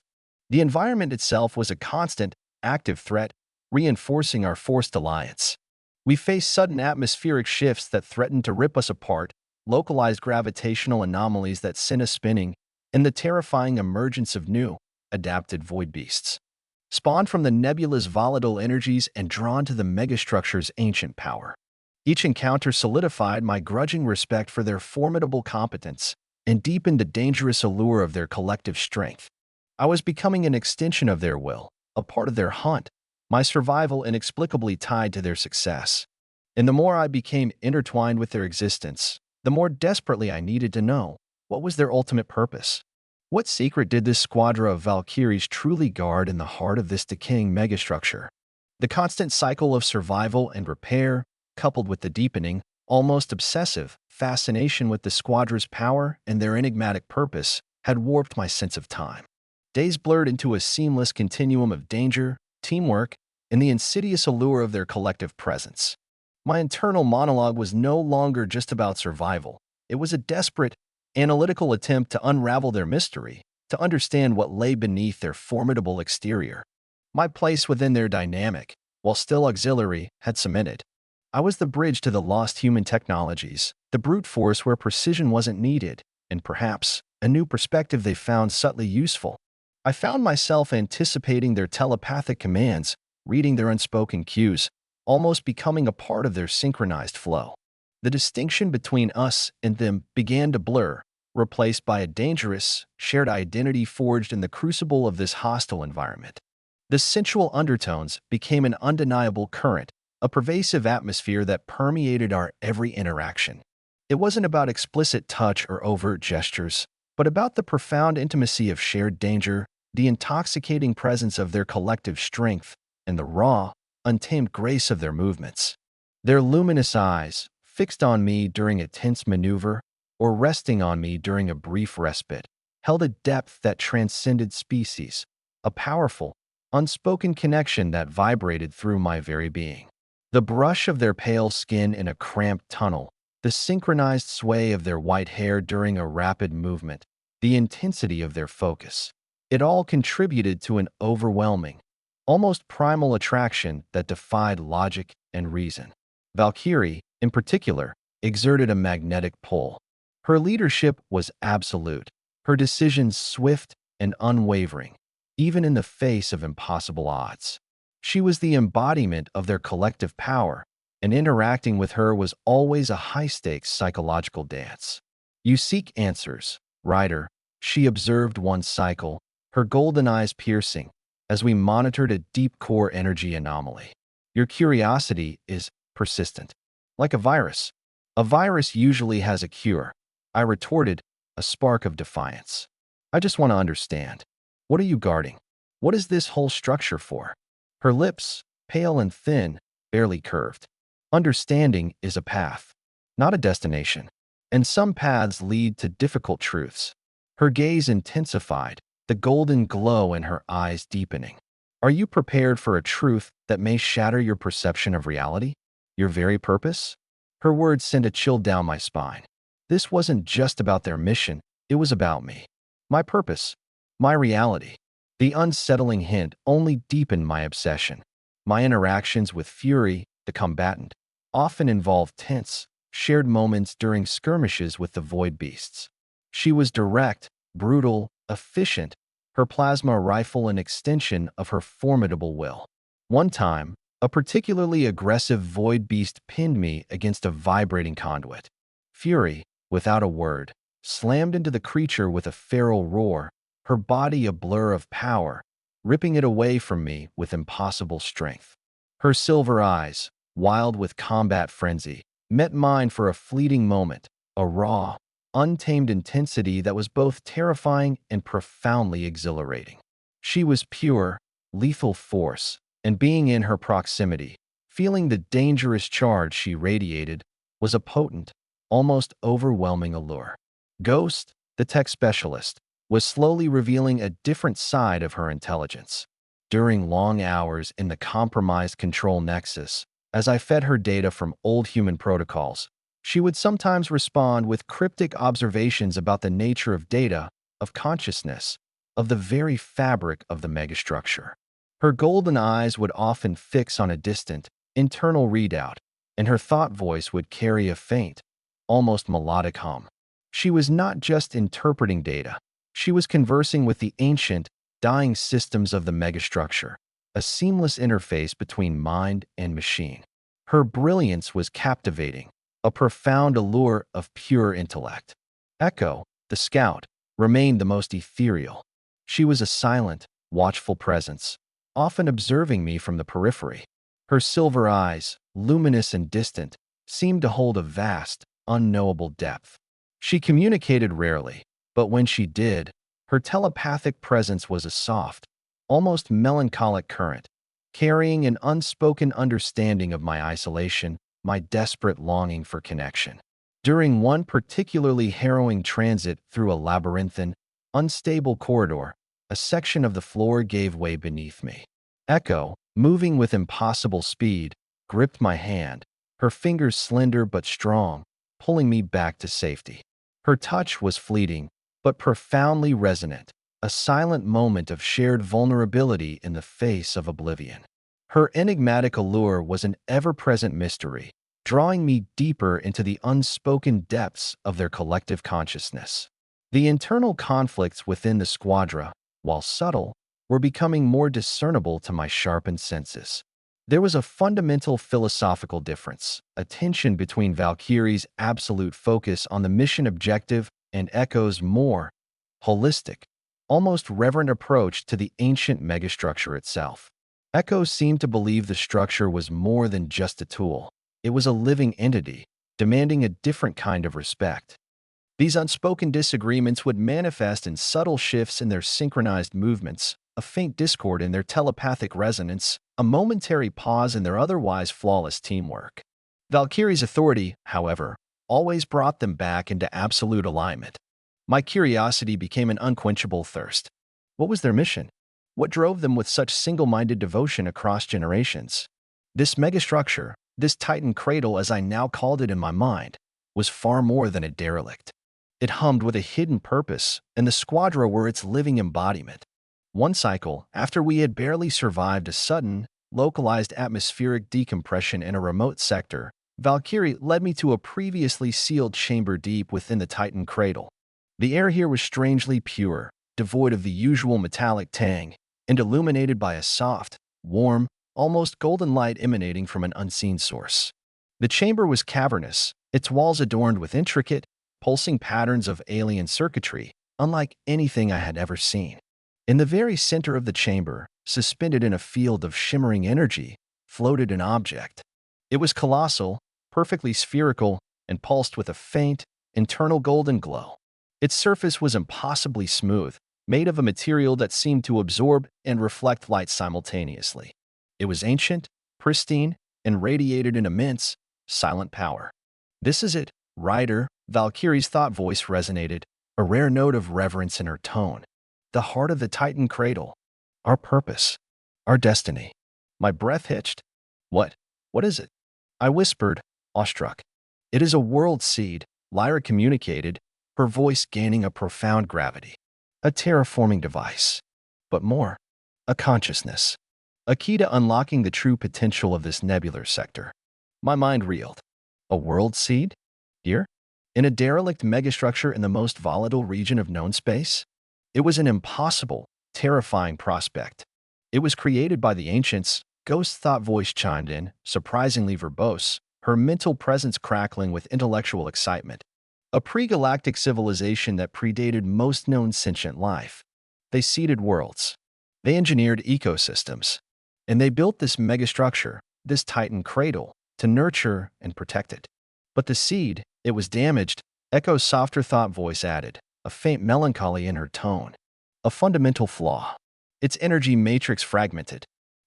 The environment itself was a constant, active threat, reinforcing our forced alliance. We faced sudden atmospheric shifts that threatened to rip us apart, localized gravitational anomalies that sent us spinning, and the terrifying emergence of new, adapted void beasts. Spawned from the nebula's volatile energies and drawn to the megastructure's ancient power. Each encounter solidified my grudging respect for their formidable competence and deepened the dangerous allure of their collective strength. I was becoming an extension of their will, a part of their hunt, my survival inexplicably tied to their success. And the more I became intertwined with their existence, the more desperately I needed to know, what was their ultimate purpose? What secret did this squadra of Valkyries truly guard in the heart of this decaying megastructure? The constant cycle of survival and repair, coupled with the deepening, almost obsessive, fascination with the squadra's power and their enigmatic purpose, had warped my sense of time. Days blurred into a seamless continuum of danger, teamwork, and the insidious allure of their collective presence. My internal monologue was no longer just about survival. It was a desperate, analytical attempt to unravel their mystery, to understand what lay beneath their formidable exterior. My place within their dynamic, while still auxiliary, had cemented. I was the bridge to the lost human technologies, the brute force where precision wasn't needed, and perhaps a new perspective they found subtly useful. I found myself anticipating their telepathic commands, reading their unspoken cues, almost becoming a part of their synchronized flow. The distinction between us and them began to blur, replaced by a dangerous, shared identity forged in the crucible of this hostile environment. The sensual undertones became an undeniable current, a pervasive atmosphere that permeated our every interaction. It wasn't about explicit touch or overt gestures, but about the profound intimacy of shared danger, the intoxicating presence of their collective strength, and the raw, untamed grace of their movements. Their luminous eyes, fixed on me during a tense maneuver, or resting on me during a brief respite, held a depth that transcended species, a powerful, unspoken connection that vibrated through my very being. The brush of their pale skin in a cramped tunnel, the synchronized sway of their white hair during a rapid movement, the intensity of their focus. It all contributed to an overwhelming, almost primal attraction that defied logic and reason. Valkyrie, in particular, exerted a magnetic pull. Her leadership was absolute, her decisions swift and unwavering, even in the face of impossible odds. She was the embodiment of their collective power, and interacting with her was always a high-stakes psychological dance. "You seek answers, Ryder," she observed one cycle, her golden eyes piercing, as we monitored a deep core energy anomaly. "Your curiosity is persistent. Like a virus. A virus usually has a cure," I retorted, a spark of defiance. "I just want to understand. What are you guarding? What is this whole structure for?" Her lips, pale and thin, barely curved. "Understanding is a path, not a destination, and some paths lead to difficult truths." Her gaze intensified, the golden glow in her eyes deepening. "Are you prepared for a truth that may shatter your perception of reality? Your very purpose?" Her words sent a chill down my spine. This wasn't just about their mission, it was about me. My purpose, my reality. The unsettling hint only deepened my obsession. My interactions with Fury, the combatant, often involved tense, shared moments during skirmishes with the Void Beasts. She was direct, brutal, efficient, her plasma rifle an extension of her formidable will. One time, a particularly aggressive Void Beast pinned me against a vibrating conduit. Fury, without a word, slammed into the creature with a feral roar, her body a blur of power, ripping it away from me with impossible strength. Her silver eyes, wild with combat frenzy, met mine for a fleeting moment, a raw, untamed intensity that was both terrifying and profoundly exhilarating. She was pure, lethal force, and being in her proximity, feeling the dangerous charge she radiated, was a potent, almost overwhelming allure. Ghost, the tech specialist, was slowly revealing a different side of her intelligence. During long hours in the compromised control nexus, as I fed her data from old human protocols, she would sometimes respond with cryptic observations about the nature of data, of consciousness, of the very fabric of the megastructure. Her golden eyes would often fix on a distant, internal readout, and her thought voice would carry a faint, almost melodic hum. She was not just interpreting data, she was conversing with the ancient, dying systems of the megastructure, a seamless interface between mind and machine. Her brilliance was captivating, a profound allure of pure intellect. Echo, the scout, remained the most ethereal. She was a silent, watchful presence, often observing me from the periphery. Her silver eyes, luminous and distant, seemed to hold a vast, unknowable depth. She communicated rarely, but when she did, her telepathic presence was a soft, almost melancholic current, carrying an unspoken understanding of my isolation, my desperate longing for connection. During one particularly harrowing transit through a labyrinthine, unstable corridor, a section of the floor gave way beneath me. Echo, moving with impossible speed, gripped my hand, her fingers slender but strong, pulling me back to safety. Her touch was fleeting, but profoundly resonant, a silent moment of shared vulnerability in the face of oblivion. Her enigmatic allure was an ever-present mystery, drawing me deeper into the unspoken depths of their collective consciousness. The internal conflicts within the squadra, while subtle, were becoming more discernible to my sharpened senses. There was a fundamental philosophical difference, a tension between Valkyrie's absolute focus on the mission objective and Echo's more holistic, almost reverent approach to the ancient megastructure itself. Echo seemed to believe the structure was more than just a tool. It was a living entity, demanding a different kind of respect. These unspoken disagreements would manifest in subtle shifts in their synchronized movements, a faint discord in their telepathic resonance, a momentary pause in their otherwise flawless teamwork. Valkyrie's authority, however, always brought them back into absolute alignment. My curiosity became an unquenchable thirst. What was their mission? What drove them with such single-minded devotion across generations? This megastructure, this Titan cradle as I now called it in my mind, was far more than a derelict. It hummed with a hidden purpose, and the squadra were its living embodiment. One cycle, after we had barely survived a sudden, localized atmospheric decompression in a remote sector, Valkyrie led me to a previously sealed chamber deep within the Titan cradle. The air here was strangely pure, devoid of the usual metallic tang, and illuminated by a soft, warm, almost golden light emanating from an unseen source. The chamber was cavernous, its walls adorned with intricate, pulsing patterns of alien circuitry, unlike anything I had ever seen. In the very center of the chamber, suspended in a field of shimmering energy, floated an object. It was colossal, perfectly spherical, and pulsed with a faint, internal golden glow. Its surface was impossibly smooth, made of a material that seemed to absorb and reflect light simultaneously. It was ancient, pristine, and radiated an immense, silent power. "This is it, Rider," Valkyrie's thought voice resonated, a rare note of reverence in her tone. "The heart of the Titan cradle. Our purpose. Our destiny." My breath hitched. What? What is it?" I whispered, awestruck. "It is a world seed," Lyra communicated, her voice gaining a profound gravity. "A terraforming device. But more. A consciousness. A key to unlocking the true potential of this nebular sector." My mind reeled. A world seed? Here? In a derelict megastructure in the most volatile region of known space? It was an impossible, terrifying prospect. It was created by the ancients, Ghost's thought voice chimed in, surprisingly verbose, her mental presence crackling with intellectual excitement. A pre-galactic civilization that predated most known sentient life. They seeded worlds. They engineered ecosystems. And they built this megastructure, this Titan cradle, to nurture and protect it. But the seed, it was damaged, Echo's softer thought voice added, a faint melancholy in her tone. A fundamental flaw. Its energy matrix fragmented.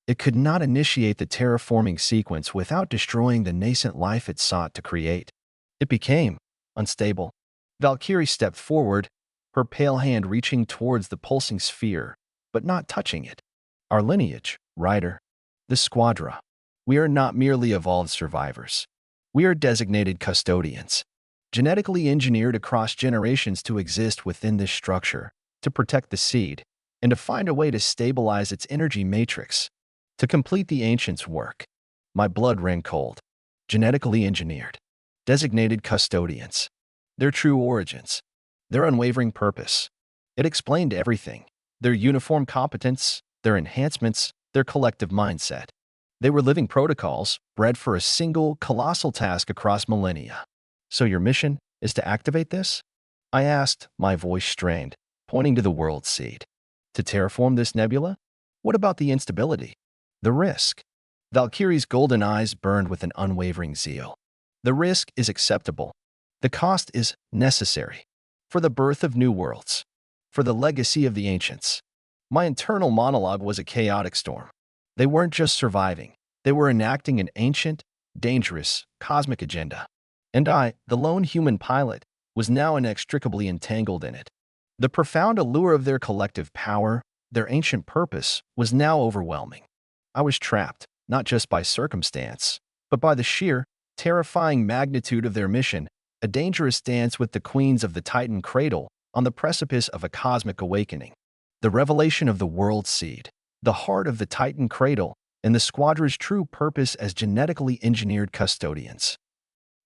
It could not initiate the terraforming sequence without destroying the nascent life it sought to create. It became unstable. Valkyrie stepped forward, her pale hand reaching towards the pulsing sphere, but not touching it. "Our lineage, Rider. The Squadra. We are not merely evolved survivors. We are designated custodians, genetically engineered across generations to exist within this structure, to protect the seed, and to find a way to stabilize its energy matrix, to complete the ancients' work." My blood ran cold. Genetically engineered. Designated custodians. Their true origins. Their unwavering purpose. It explained everything. Their uniform competence, their enhancements, their collective mindset. They were living protocols, bred for a single, colossal task across millennia. "So your mission is to activate this?" I asked, my voice strained, pointing to the world seed. "To terraform this nebula? What about the instability? The risk?" Valkyrie's golden eyes burned with an unwavering zeal. "The risk is acceptable. The cost is necessary. For the birth of new worlds. For the legacy of the ancients." My internal monologue was a chaotic storm. They weren't just surviving. They were enacting an ancient, dangerous, cosmic agenda. And I, the lone human pilot, was now inextricably entangled in it. The profound allure of their collective power, their ancient purpose, was now overwhelming. I was trapped, not just by circumstance, but by the sheer, terrifying magnitude of their mission, a dangerous dance with the queens of the Titan cradle on the precipice of a cosmic awakening. The revelation of the world seed, the heart of the Titan cradle, and the squadra's true purpose as genetically engineered custodians.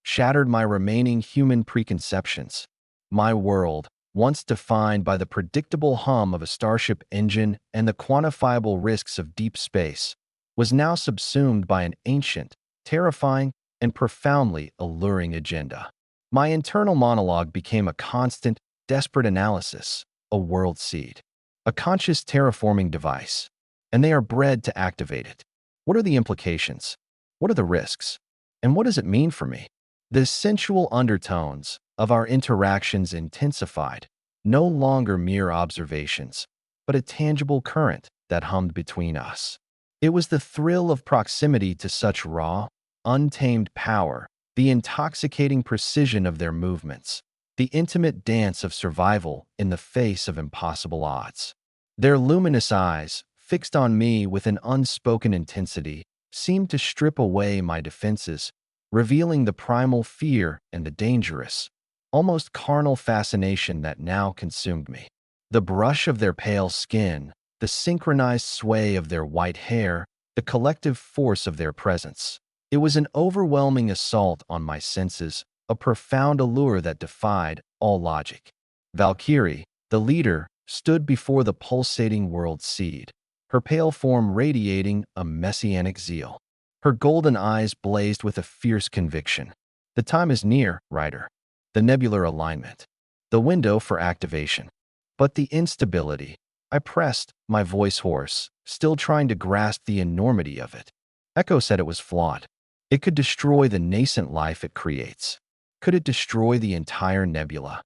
shattered my remaining human preconceptions. My world, once defined by the predictable hum of a starship engine and the quantifiable risks of deep space, was now subsumed by an ancient, terrifying, and profoundly alluring agenda. My internal monologue became a constant, desperate analysis, a world seed, a conscious terraforming device, and they are bred to activate it. What are the implications? What are the risks? And what does it mean for me? The sensual undertones of our interactions intensified, no longer mere observations, but a tangible current that hummed between us. It was the thrill of proximity to such raw, untamed power, the intoxicating precision of their movements, the intimate dance of survival in the face of impossible odds. Their luminous eyes, fixed on me with an unspoken intensity, seemed to strip away my defenses, revealing the primal fear and the dangerous, almost carnal fascination that now consumed me. The brush of their pale skin, the synchronized sway of their white hair, the collective force of their presence. It was an overwhelming assault on my senses, a profound allure that defied all logic. Valkyrie, the leader, stood before the pulsating world seed, her pale form radiating a messianic zeal. Her golden eyes blazed with a fierce conviction. The time is near, Rider. The nebular alignment. The window for activation. But the instability. I pressed, my voice hoarse, still trying to grasp the enormity of it. Echo said it was flawed. It could destroy the nascent life it creates. Could it destroy the entire nebula?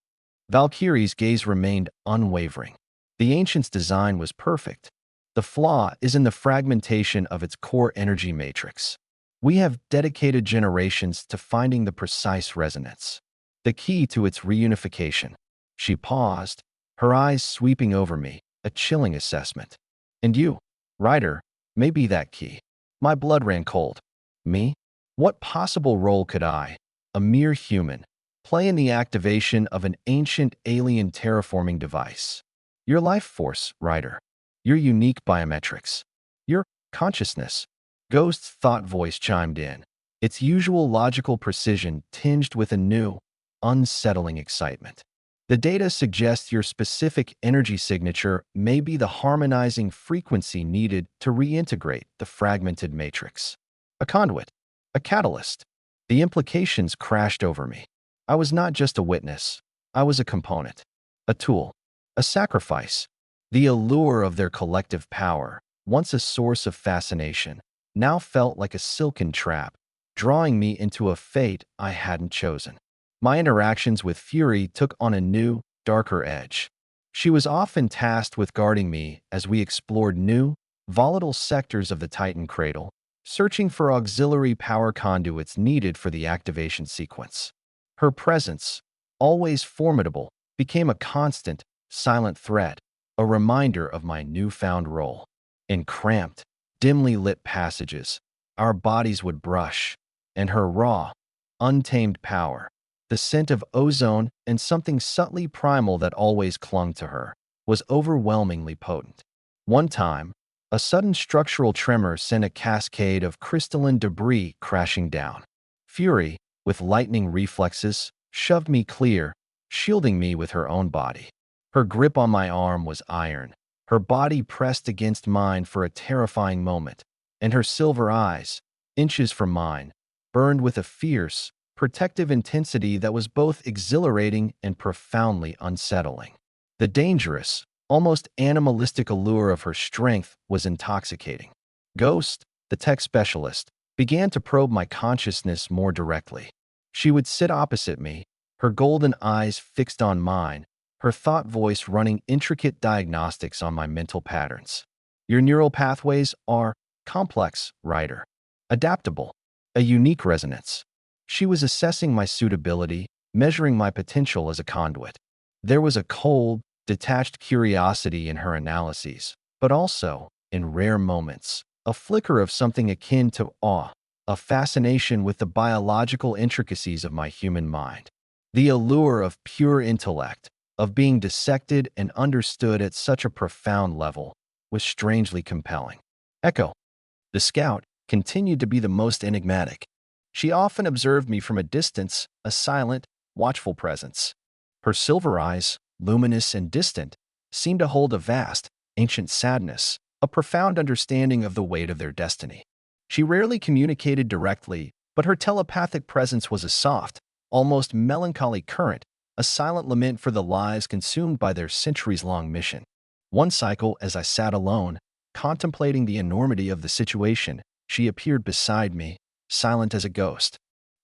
Valkyrie's gaze remained unwavering. The Ancient's design was perfect. The flaw is in the fragmentation of its core energy matrix. We have dedicated generations to finding the precise resonance, the key to its reunification. She paused, her eyes sweeping over me, a chilling assessment. And you, Ryder, may be that key. My blood ran cold. Me? What possible role could I, a mere human, play in the activation of an ancient alien terraforming device? Your life force, Ryder. Your unique biometrics. Your consciousness. Ghost's thought voice chimed in, its usual logical precision tinged with a new, unsettling excitement. The data suggests your specific energy signature may be the harmonizing frequency needed to reintegrate the fragmented matrix. A conduit. A catalyst. The implications crashed over me. I was not just a witness. I was a component. A tool. A sacrifice. The allure of their collective power, once a source of fascination, now felt like a silken trap, drawing me into a fate I hadn't chosen. My interactions with Fury took on a new, darker edge. She was often tasked with guarding me as we explored new, volatile sectors of the Titan cradle, searching for auxiliary power conduits needed for the activation sequence. Her presence, always formidable, became a constant, silent threat, a reminder of my newfound role. In cramped, dimly lit passages, our bodies would brush, and her raw, untamed power, the scent of ozone and something subtly primal that always clung to her, was overwhelmingly potent. One time, a sudden structural tremor sent a cascade of crystalline debris crashing down. Fury, with lightning reflexes, shoved me clear, shielding me with her own body. Her grip on my arm was iron, her body pressed against mine for a terrifying moment, and her silver eyes, inches from mine, burned with a fierce, protective intensity that was both exhilarating and profoundly unsettling. The dangerous, almost animalistic allure of her strength was intoxicating. Ghost, the tech specialist, began to probe my consciousness more directly. She would sit opposite me, her golden eyes fixed on mine, her thought voice running intricate diagnostics on my mental patterns. Your neural pathways are complex, Ryder. Adaptable. A unique resonance. She was assessing my suitability, measuring my potential as a conduit. There was a cold, detached curiosity in her analyses, but also, in rare moments, a flicker of something akin to awe, a fascination with the biological intricacies of my human mind. The allure of pure intellect, of being dissected and understood at such a profound level, was strangely compelling. Echo, the scout, continued to be the most enigmatic. She often observed me from a distance, a silent, watchful presence. Her silver eyes, luminous and distant, seemed to hold a vast, ancient sadness, a profound understanding of the weight of their destiny. She rarely communicated directly, but her telepathic presence was a soft, almost melancholy current, a silent lament for the lives consumed by their centuries-long mission. One cycle, as I sat alone, contemplating the enormity of the situation, she appeared beside me, silent as a ghost.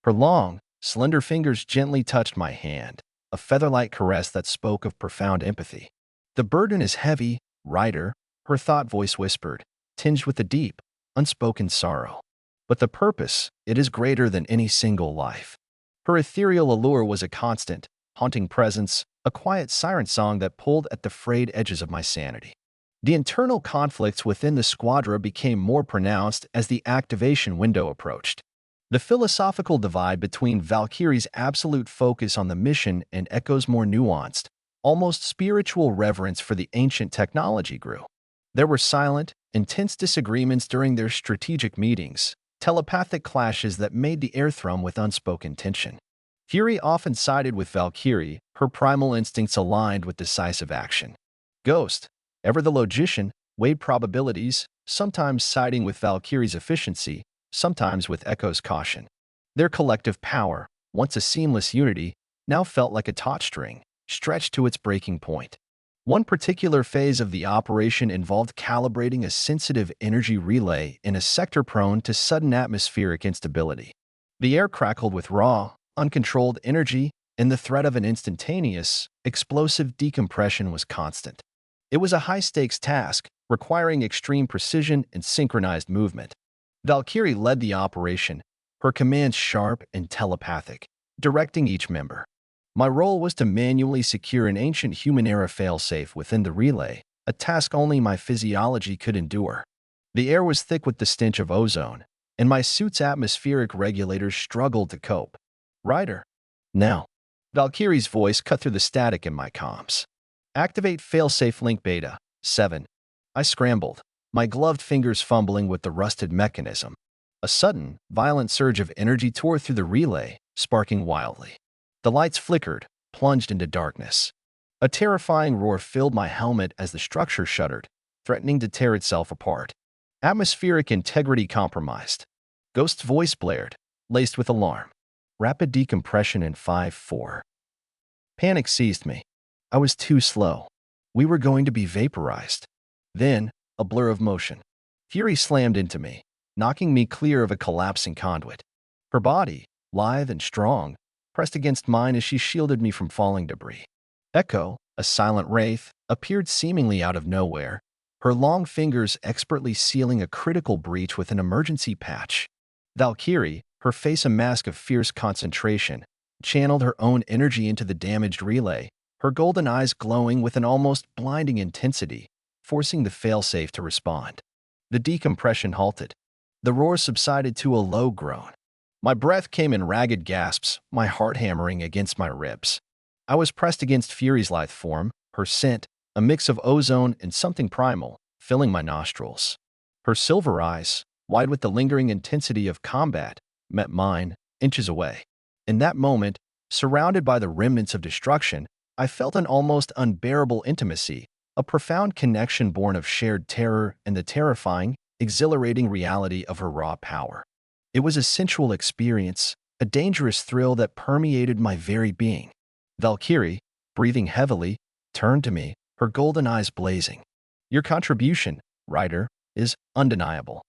Her long, slender fingers gently touched my hand, a feather-like caress that spoke of profound empathy. "The burden is heavy, Ryder," her thought voice whispered, tinged with a deep, unspoken sorrow. "But the purpose, it is greater than any single life." Her ethereal allure was a constant, haunting presence, a quiet siren song that pulled at the frayed edges of my sanity. The internal conflicts within the squadra became more pronounced as the activation window approached. The philosophical divide between Valkyrie's absolute focus on the mission and Echo's more nuanced, almost spiritual reverence for the ancient technology grew. There were silent, intense disagreements during their strategic meetings, telepathic clashes that made the air thrum with unspoken tension. Fury often sided with Valkyrie, her primal instincts aligned with decisive action. Ghost, ever the logician, weighed probabilities, sometimes siding with Valkyrie's efficiency, sometimes with Echo's caution. Their collective power, once a seamless unity, now felt like a taut string, stretched to its breaking point. One particular phase of the operation involved calibrating a sensitive energy relay in a sector prone to sudden atmospheric instability. The air crackled with raw, uncontrolled energy, and the threat of an instantaneous, explosive decompression was constant. It was a high-stakes task, requiring extreme precision and synchronized movement. Valkyrie led the operation, her commands sharp and telepathic, directing each member. My role was to manually secure an ancient human-era failsafe within the relay, a task only my physiology could endure. The air was thick with the stench of ozone, and my suit's atmospheric regulators struggled to cope. "Ryder." "Now." Valkyrie's voice cut through the static in my comms. "Activate failsafe link beta 7. I scrambled, my gloved fingers fumbling with the rusted mechanism. A sudden, violent surge of energy tore through the relay, sparking wildly. The lights flickered, plunged into darkness. A terrifying roar filled my helmet as the structure shuddered, threatening to tear itself apart. Atmospheric integrity compromised. Ghost's voice blared, laced with alarm. Rapid decompression in 5-4. Panic seized me. I was too slow. We were going to be vaporized. Then, a blur of motion. Fury slammed into me, knocking me clear of a collapsing conduit. Her body, lithe and strong, pressed against mine as she shielded me from falling debris. Echo, a silent wraith, appeared seemingly out of nowhere, her long fingers expertly sealing a critical breach with an emergency patch. Valkyrie, her face a mask of fierce concentration, channeled her own energy into the damaged relay, her golden eyes glowing with an almost blinding intensity, forcing the failsafe to respond. The decompression halted. The roar subsided to a low groan. My breath came in ragged gasps, my heart hammering against my ribs. I was pressed against Fury's lithe form, her scent, a mix of ozone and something primal, filling my nostrils. Her silver eyes, wide with the lingering intensity of combat, met mine, inches away. In that moment, surrounded by the remnants of destruction, I felt an almost unbearable intimacy, a profound connection born of shared terror and the terrifying, exhilarating reality of her raw power. It was a sensual experience, a dangerous thrill that permeated my very being. Valkyrie, breathing heavily, turned to me, her golden eyes blazing. "Your contribution, Ryder, is undeniable.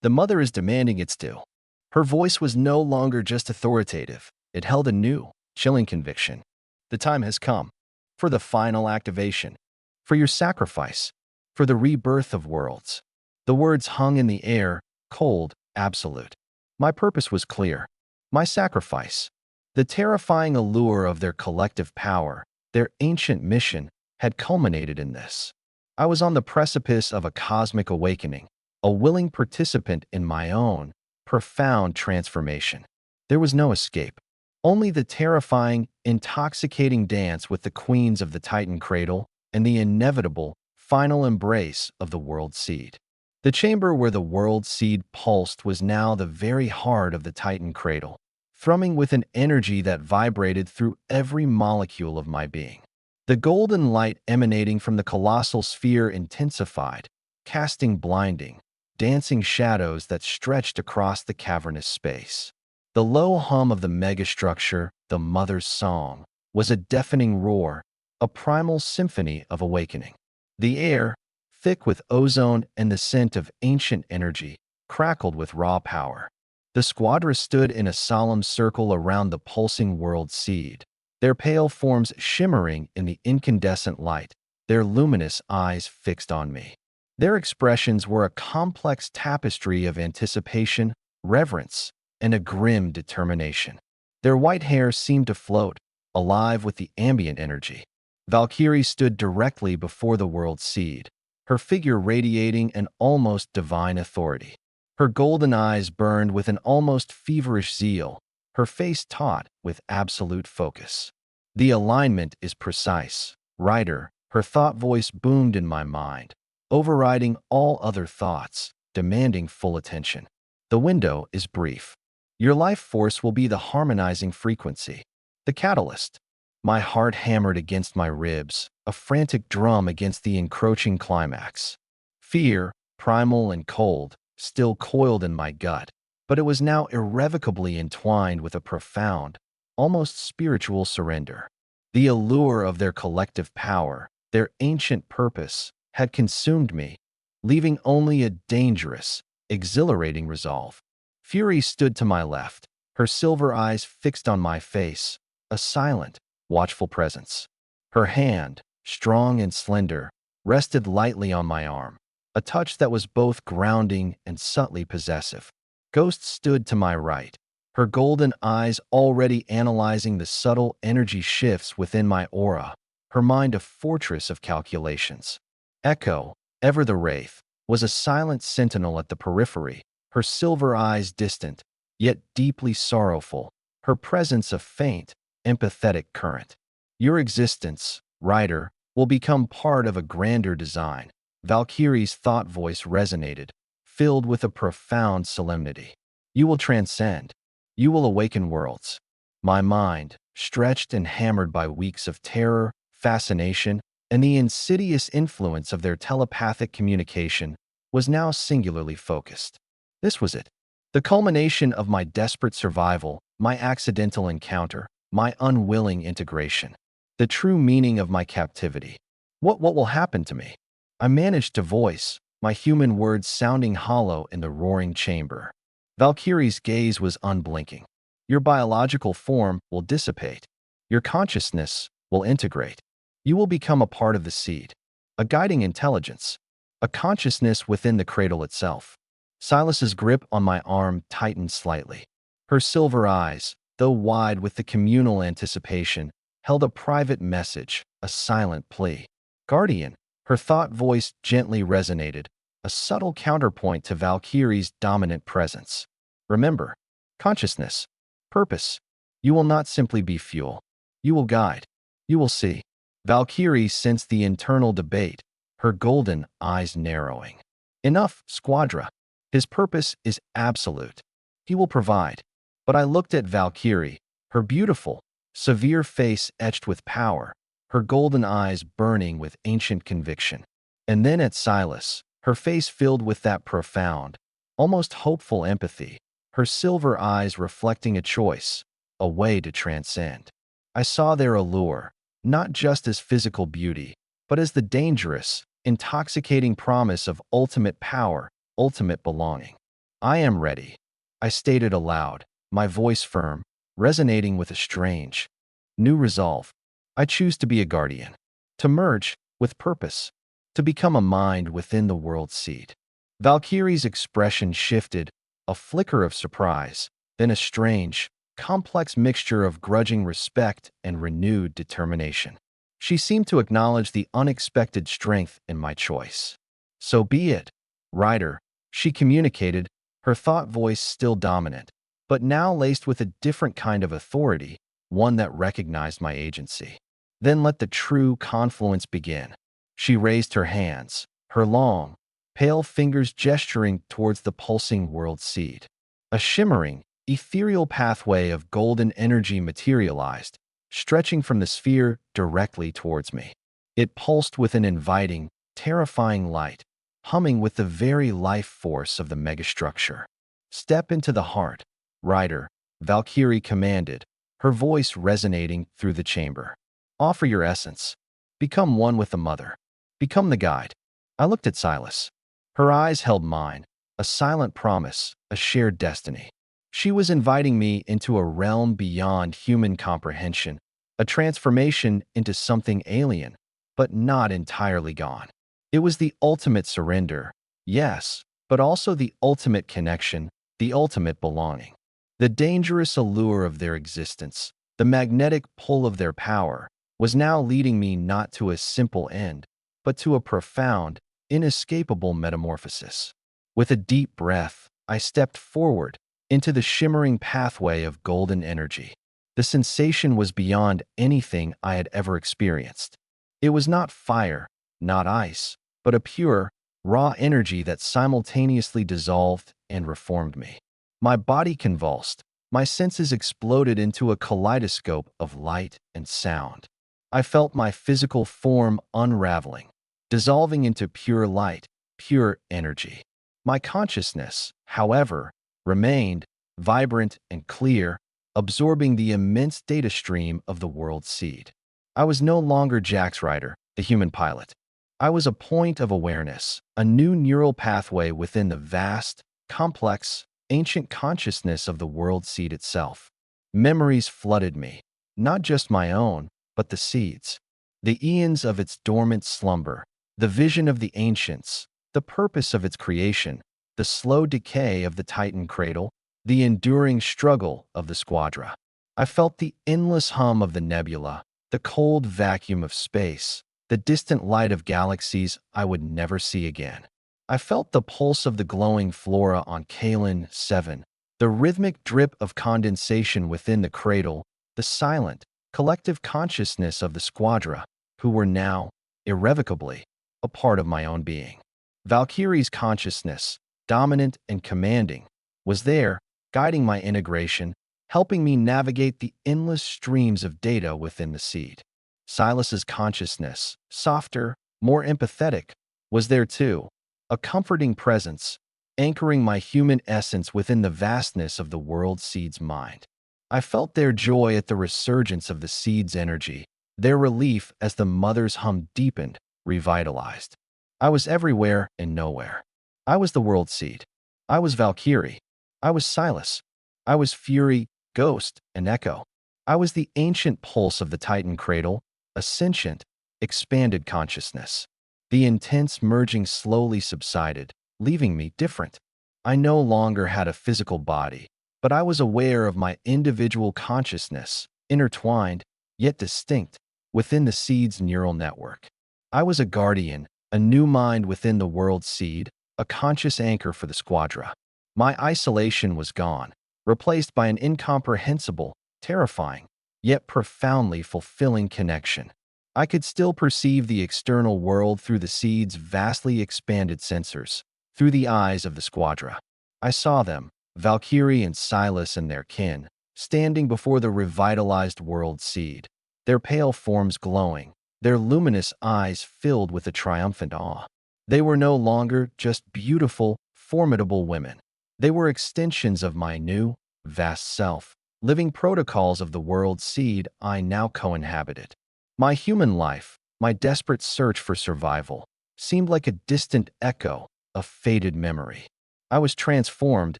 The Mother is demanding its due." Her voice was no longer just authoritative. It held a new, chilling conviction. "The time has come. For the final activation. For your sacrifice. For the rebirth of worlds." The words hung in the air, cold, absolute. My purpose was clear. My sacrifice. The terrifying allure of their collective power, their ancient mission, had culminated in this. I was on the precipice of a cosmic awakening, a willing participant in my own, profound transformation. There was no escape. Only the terrifying, intoxicating dance with the queens of the Titan cradle and the inevitable, final embrace of the world seed. The chamber where the world seed pulsed was now the very heart of the Titan cradle, thrumming with an energy that vibrated through every molecule of my being. The golden light emanating from the colossal sphere intensified, casting blinding, dancing shadows that stretched across the cavernous space. The low hum of the megastructure, the mother's song, was a deafening roar, a primal symphony of awakening. The air, thick with ozone and the scent of ancient energy, crackled with raw power. The squadra stood in a solemn circle around the pulsing world seed, their pale forms shimmering in the incandescent light, their luminous eyes fixed on me. Their expressions were a complex tapestry of anticipation, reverence, and a grim determination. Their white hair seemed to float, alive with the ambient energy. Valkyrie stood directly before the world seed, her figure radiating an almost divine authority. Her golden eyes burned with an almost feverish zeal, her face taut with absolute focus. The alignment is precise. Rider, her thought voice boomed in my mind, overriding all other thoughts, demanding full attention. The window is brief. Your life force will be the harmonizing frequency, the catalyst. My heart hammered against my ribs, a frantic drum against the encroaching climax. Fear, primal and cold, still coiled in my gut, but it was now irrevocably entwined with a profound, almost spiritual surrender. The allure of their collective power, their ancient purpose, had consumed me, leaving only a dangerous, exhilarating resolve. Fury stood to my left, her silver eyes fixed on my face, a silent, watchful presence. Her hand, strong and slender, rested lightly on my arm, a touch that was both grounding and subtly possessive. Ghost stood to my right, her golden eyes already analyzing the subtle energy shifts within my aura, her mind a fortress of calculations. Echo, ever the wraith, was a silent sentinel at the periphery, her silver eyes distant, yet deeply sorrowful, her presence a faint, empathetic current. Your existence, Rider, will become part of a grander design. Valkyrie's thought voice resonated, filled with a profound solemnity. You will transcend. You will awaken worlds. My mind, stretched and hammered by weeks of terror, fascination, and the insidious influence of their telepathic communication, was now singularly focused. This was it. The culmination of my desperate survival, my accidental encounter, my unwilling integration. The true meaning of my captivity. What will happen to me? I managed to voice, my human words sounding hollow in the roaring chamber. Valkyrie's gaze was unblinking. Your biological form will dissipate. Your consciousness will integrate. You will become a part of the seed, a guiding intelligence, a consciousness within the cradle itself. Silas's grip on my arm tightened slightly. Her silver eyes, though wide with the communal anticipation, held a private message, a silent plea. Guardian, her thought voice gently resonated, a subtle counterpoint to Valkyrie's dominant presence. Remember, consciousness, purpose. You will not simply be fuel. You will guide. You will see. Valkyrie sensed the internal debate, her golden eyes narrowing. Enough, Squadra. His purpose is absolute. He will provide. But I looked at Valkyrie, her beautiful, severe face etched with power, her golden eyes burning with ancient conviction. And then at Silas, her face filled with that profound, almost hopeful empathy, her silver eyes reflecting a choice, a way to transcend. I saw their allure, not just as physical beauty, but as the dangerous, intoxicating promise of ultimate power, ultimate belonging. I am ready, I stated aloud, my voice firm, resonating with a strange, new resolve. I choose to be a guardian, to merge with purpose, to become a mind within the world seed. Valkyrie's expression shifted, a flicker of surprise, then a strange, complex mixture of grudging respect and renewed determination. She seemed to acknowledge the unexpected strength in my choice. So be it, Rider, she communicated, her thought voice still dominant, but now laced with a different kind of authority, one that recognized my agency. Then let the true confluence begin. She raised her hands, her long, pale fingers gesturing towards the pulsing world seed. A shimmering, ethereal pathway of golden energy materialized, stretching from the sphere directly towards me. It pulsed with an inviting, terrifying light, humming with the very life force of the megastructure. "Step into the heart, rider," Valkyrie commanded, her voice resonating through the chamber. "Offer your essence. Become one with the mother. Become the guide." I looked at Silas. Her eyes held mine, a silent promise, a shared destiny. She was inviting me into a realm beyond human comprehension, a transformation into something alien, but not entirely gone. It was the ultimate surrender, yes, but also the ultimate connection, the ultimate belonging. The dangerous allure of their existence, the magnetic pull of their power, was now leading me not to a simple end, but to a profound, inescapable metamorphosis. With a deep breath, I stepped forward into the shimmering pathway of golden energy. The sensation was beyond anything I had ever experienced. It was not fire, not ice, but a pure, raw energy that simultaneously dissolved and reformed me. My body convulsed, my senses exploded into a kaleidoscope of light and sound. I felt my physical form unraveling, dissolving into pure light, pure energy. My consciousness, however, remained vibrant and clear, absorbing the immense data stream of the world seed. I was no longer Jack's rider, the human pilot. I was a point of awareness, a new neural pathway within the vast, complex, ancient consciousness of the world seed itself. Memories flooded me, not just my own, but the seed's. The eons of its dormant slumber, the vision of the ancients, the purpose of its creation, the slow decay of the Titan cradle, the enduring struggle of the squadra. I felt the endless hum of the nebula, the cold vacuum of space, the distant light of galaxies I would never see again. I felt the pulse of the glowing flora on Kalin 7, the rhythmic drip of condensation within the cradle, the silent, collective consciousness of the squadra, who were now, irrevocably, a part of my own being. Valkyrie's consciousness, dominant and commanding, was there, guiding my integration, helping me navigate the endless streams of data within the seed. Silas's consciousness, softer, more empathetic, was there too, a comforting presence, anchoring my human essence within the vastness of the world seed's mind. I felt their joy at the resurgence of the seed's energy, their relief as the mother's hum deepened, revitalized. I was everywhere and nowhere. I was the world seed. I was Valkyrie. I was Silas. I was Fury, Ghost, and Echo. I was the ancient pulse of the Titan cradle, a sentient, expanded consciousness. The intense merging slowly subsided, leaving me different. I no longer had a physical body, but I was aware of my individual consciousness, intertwined, yet distinct, within the seed's neural network. I was a guardian, a new mind within the world seed, a conscious anchor for the squadra. My isolation was gone, replaced by an incomprehensible, terrifying, yet profoundly fulfilling connection. I could still perceive the external world through the seed's vastly expanded sensors, through the eyes of the squadra. I saw them, Valkyrie and Silas and their kin, standing before the revitalized world seed, their pale forms glowing, their luminous eyes filled with a triumphant awe. They were no longer just beautiful, formidable women. They were extensions of my new, vast self, living protocols of the world seed I now co-inhabited. My human life, my desperate search for survival, seemed like a distant echo, a faded memory. I was transformed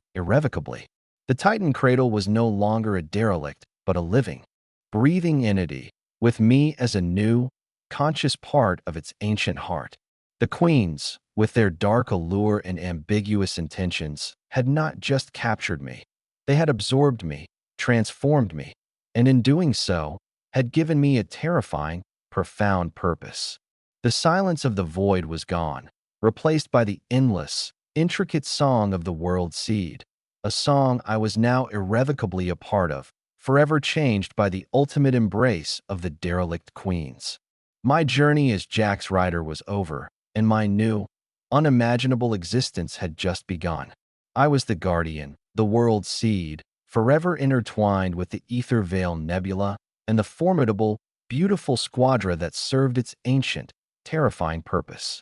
irrevocably. The Titan cradle was no longer a derelict, but a living, breathing entity, with me as a new, conscious part of its ancient heart. The queens, with their dark allure and ambiguous intentions, had not just captured me. They had absorbed me, transformed me, and in doing so, had given me a terrifying, profound purpose. The silence of the void was gone, replaced by the endless, intricate song of the world seed, a song I was now irrevocably a part of, forever changed by the ultimate embrace of the derelict queens. My journey as Jack's rider was over, and my new, unimaginable existence had just begun. I was the guardian, the world's seed, forever intertwined with the Ether Veil Nebula and the formidable, beautiful squadra that served its ancient, terrifying purpose.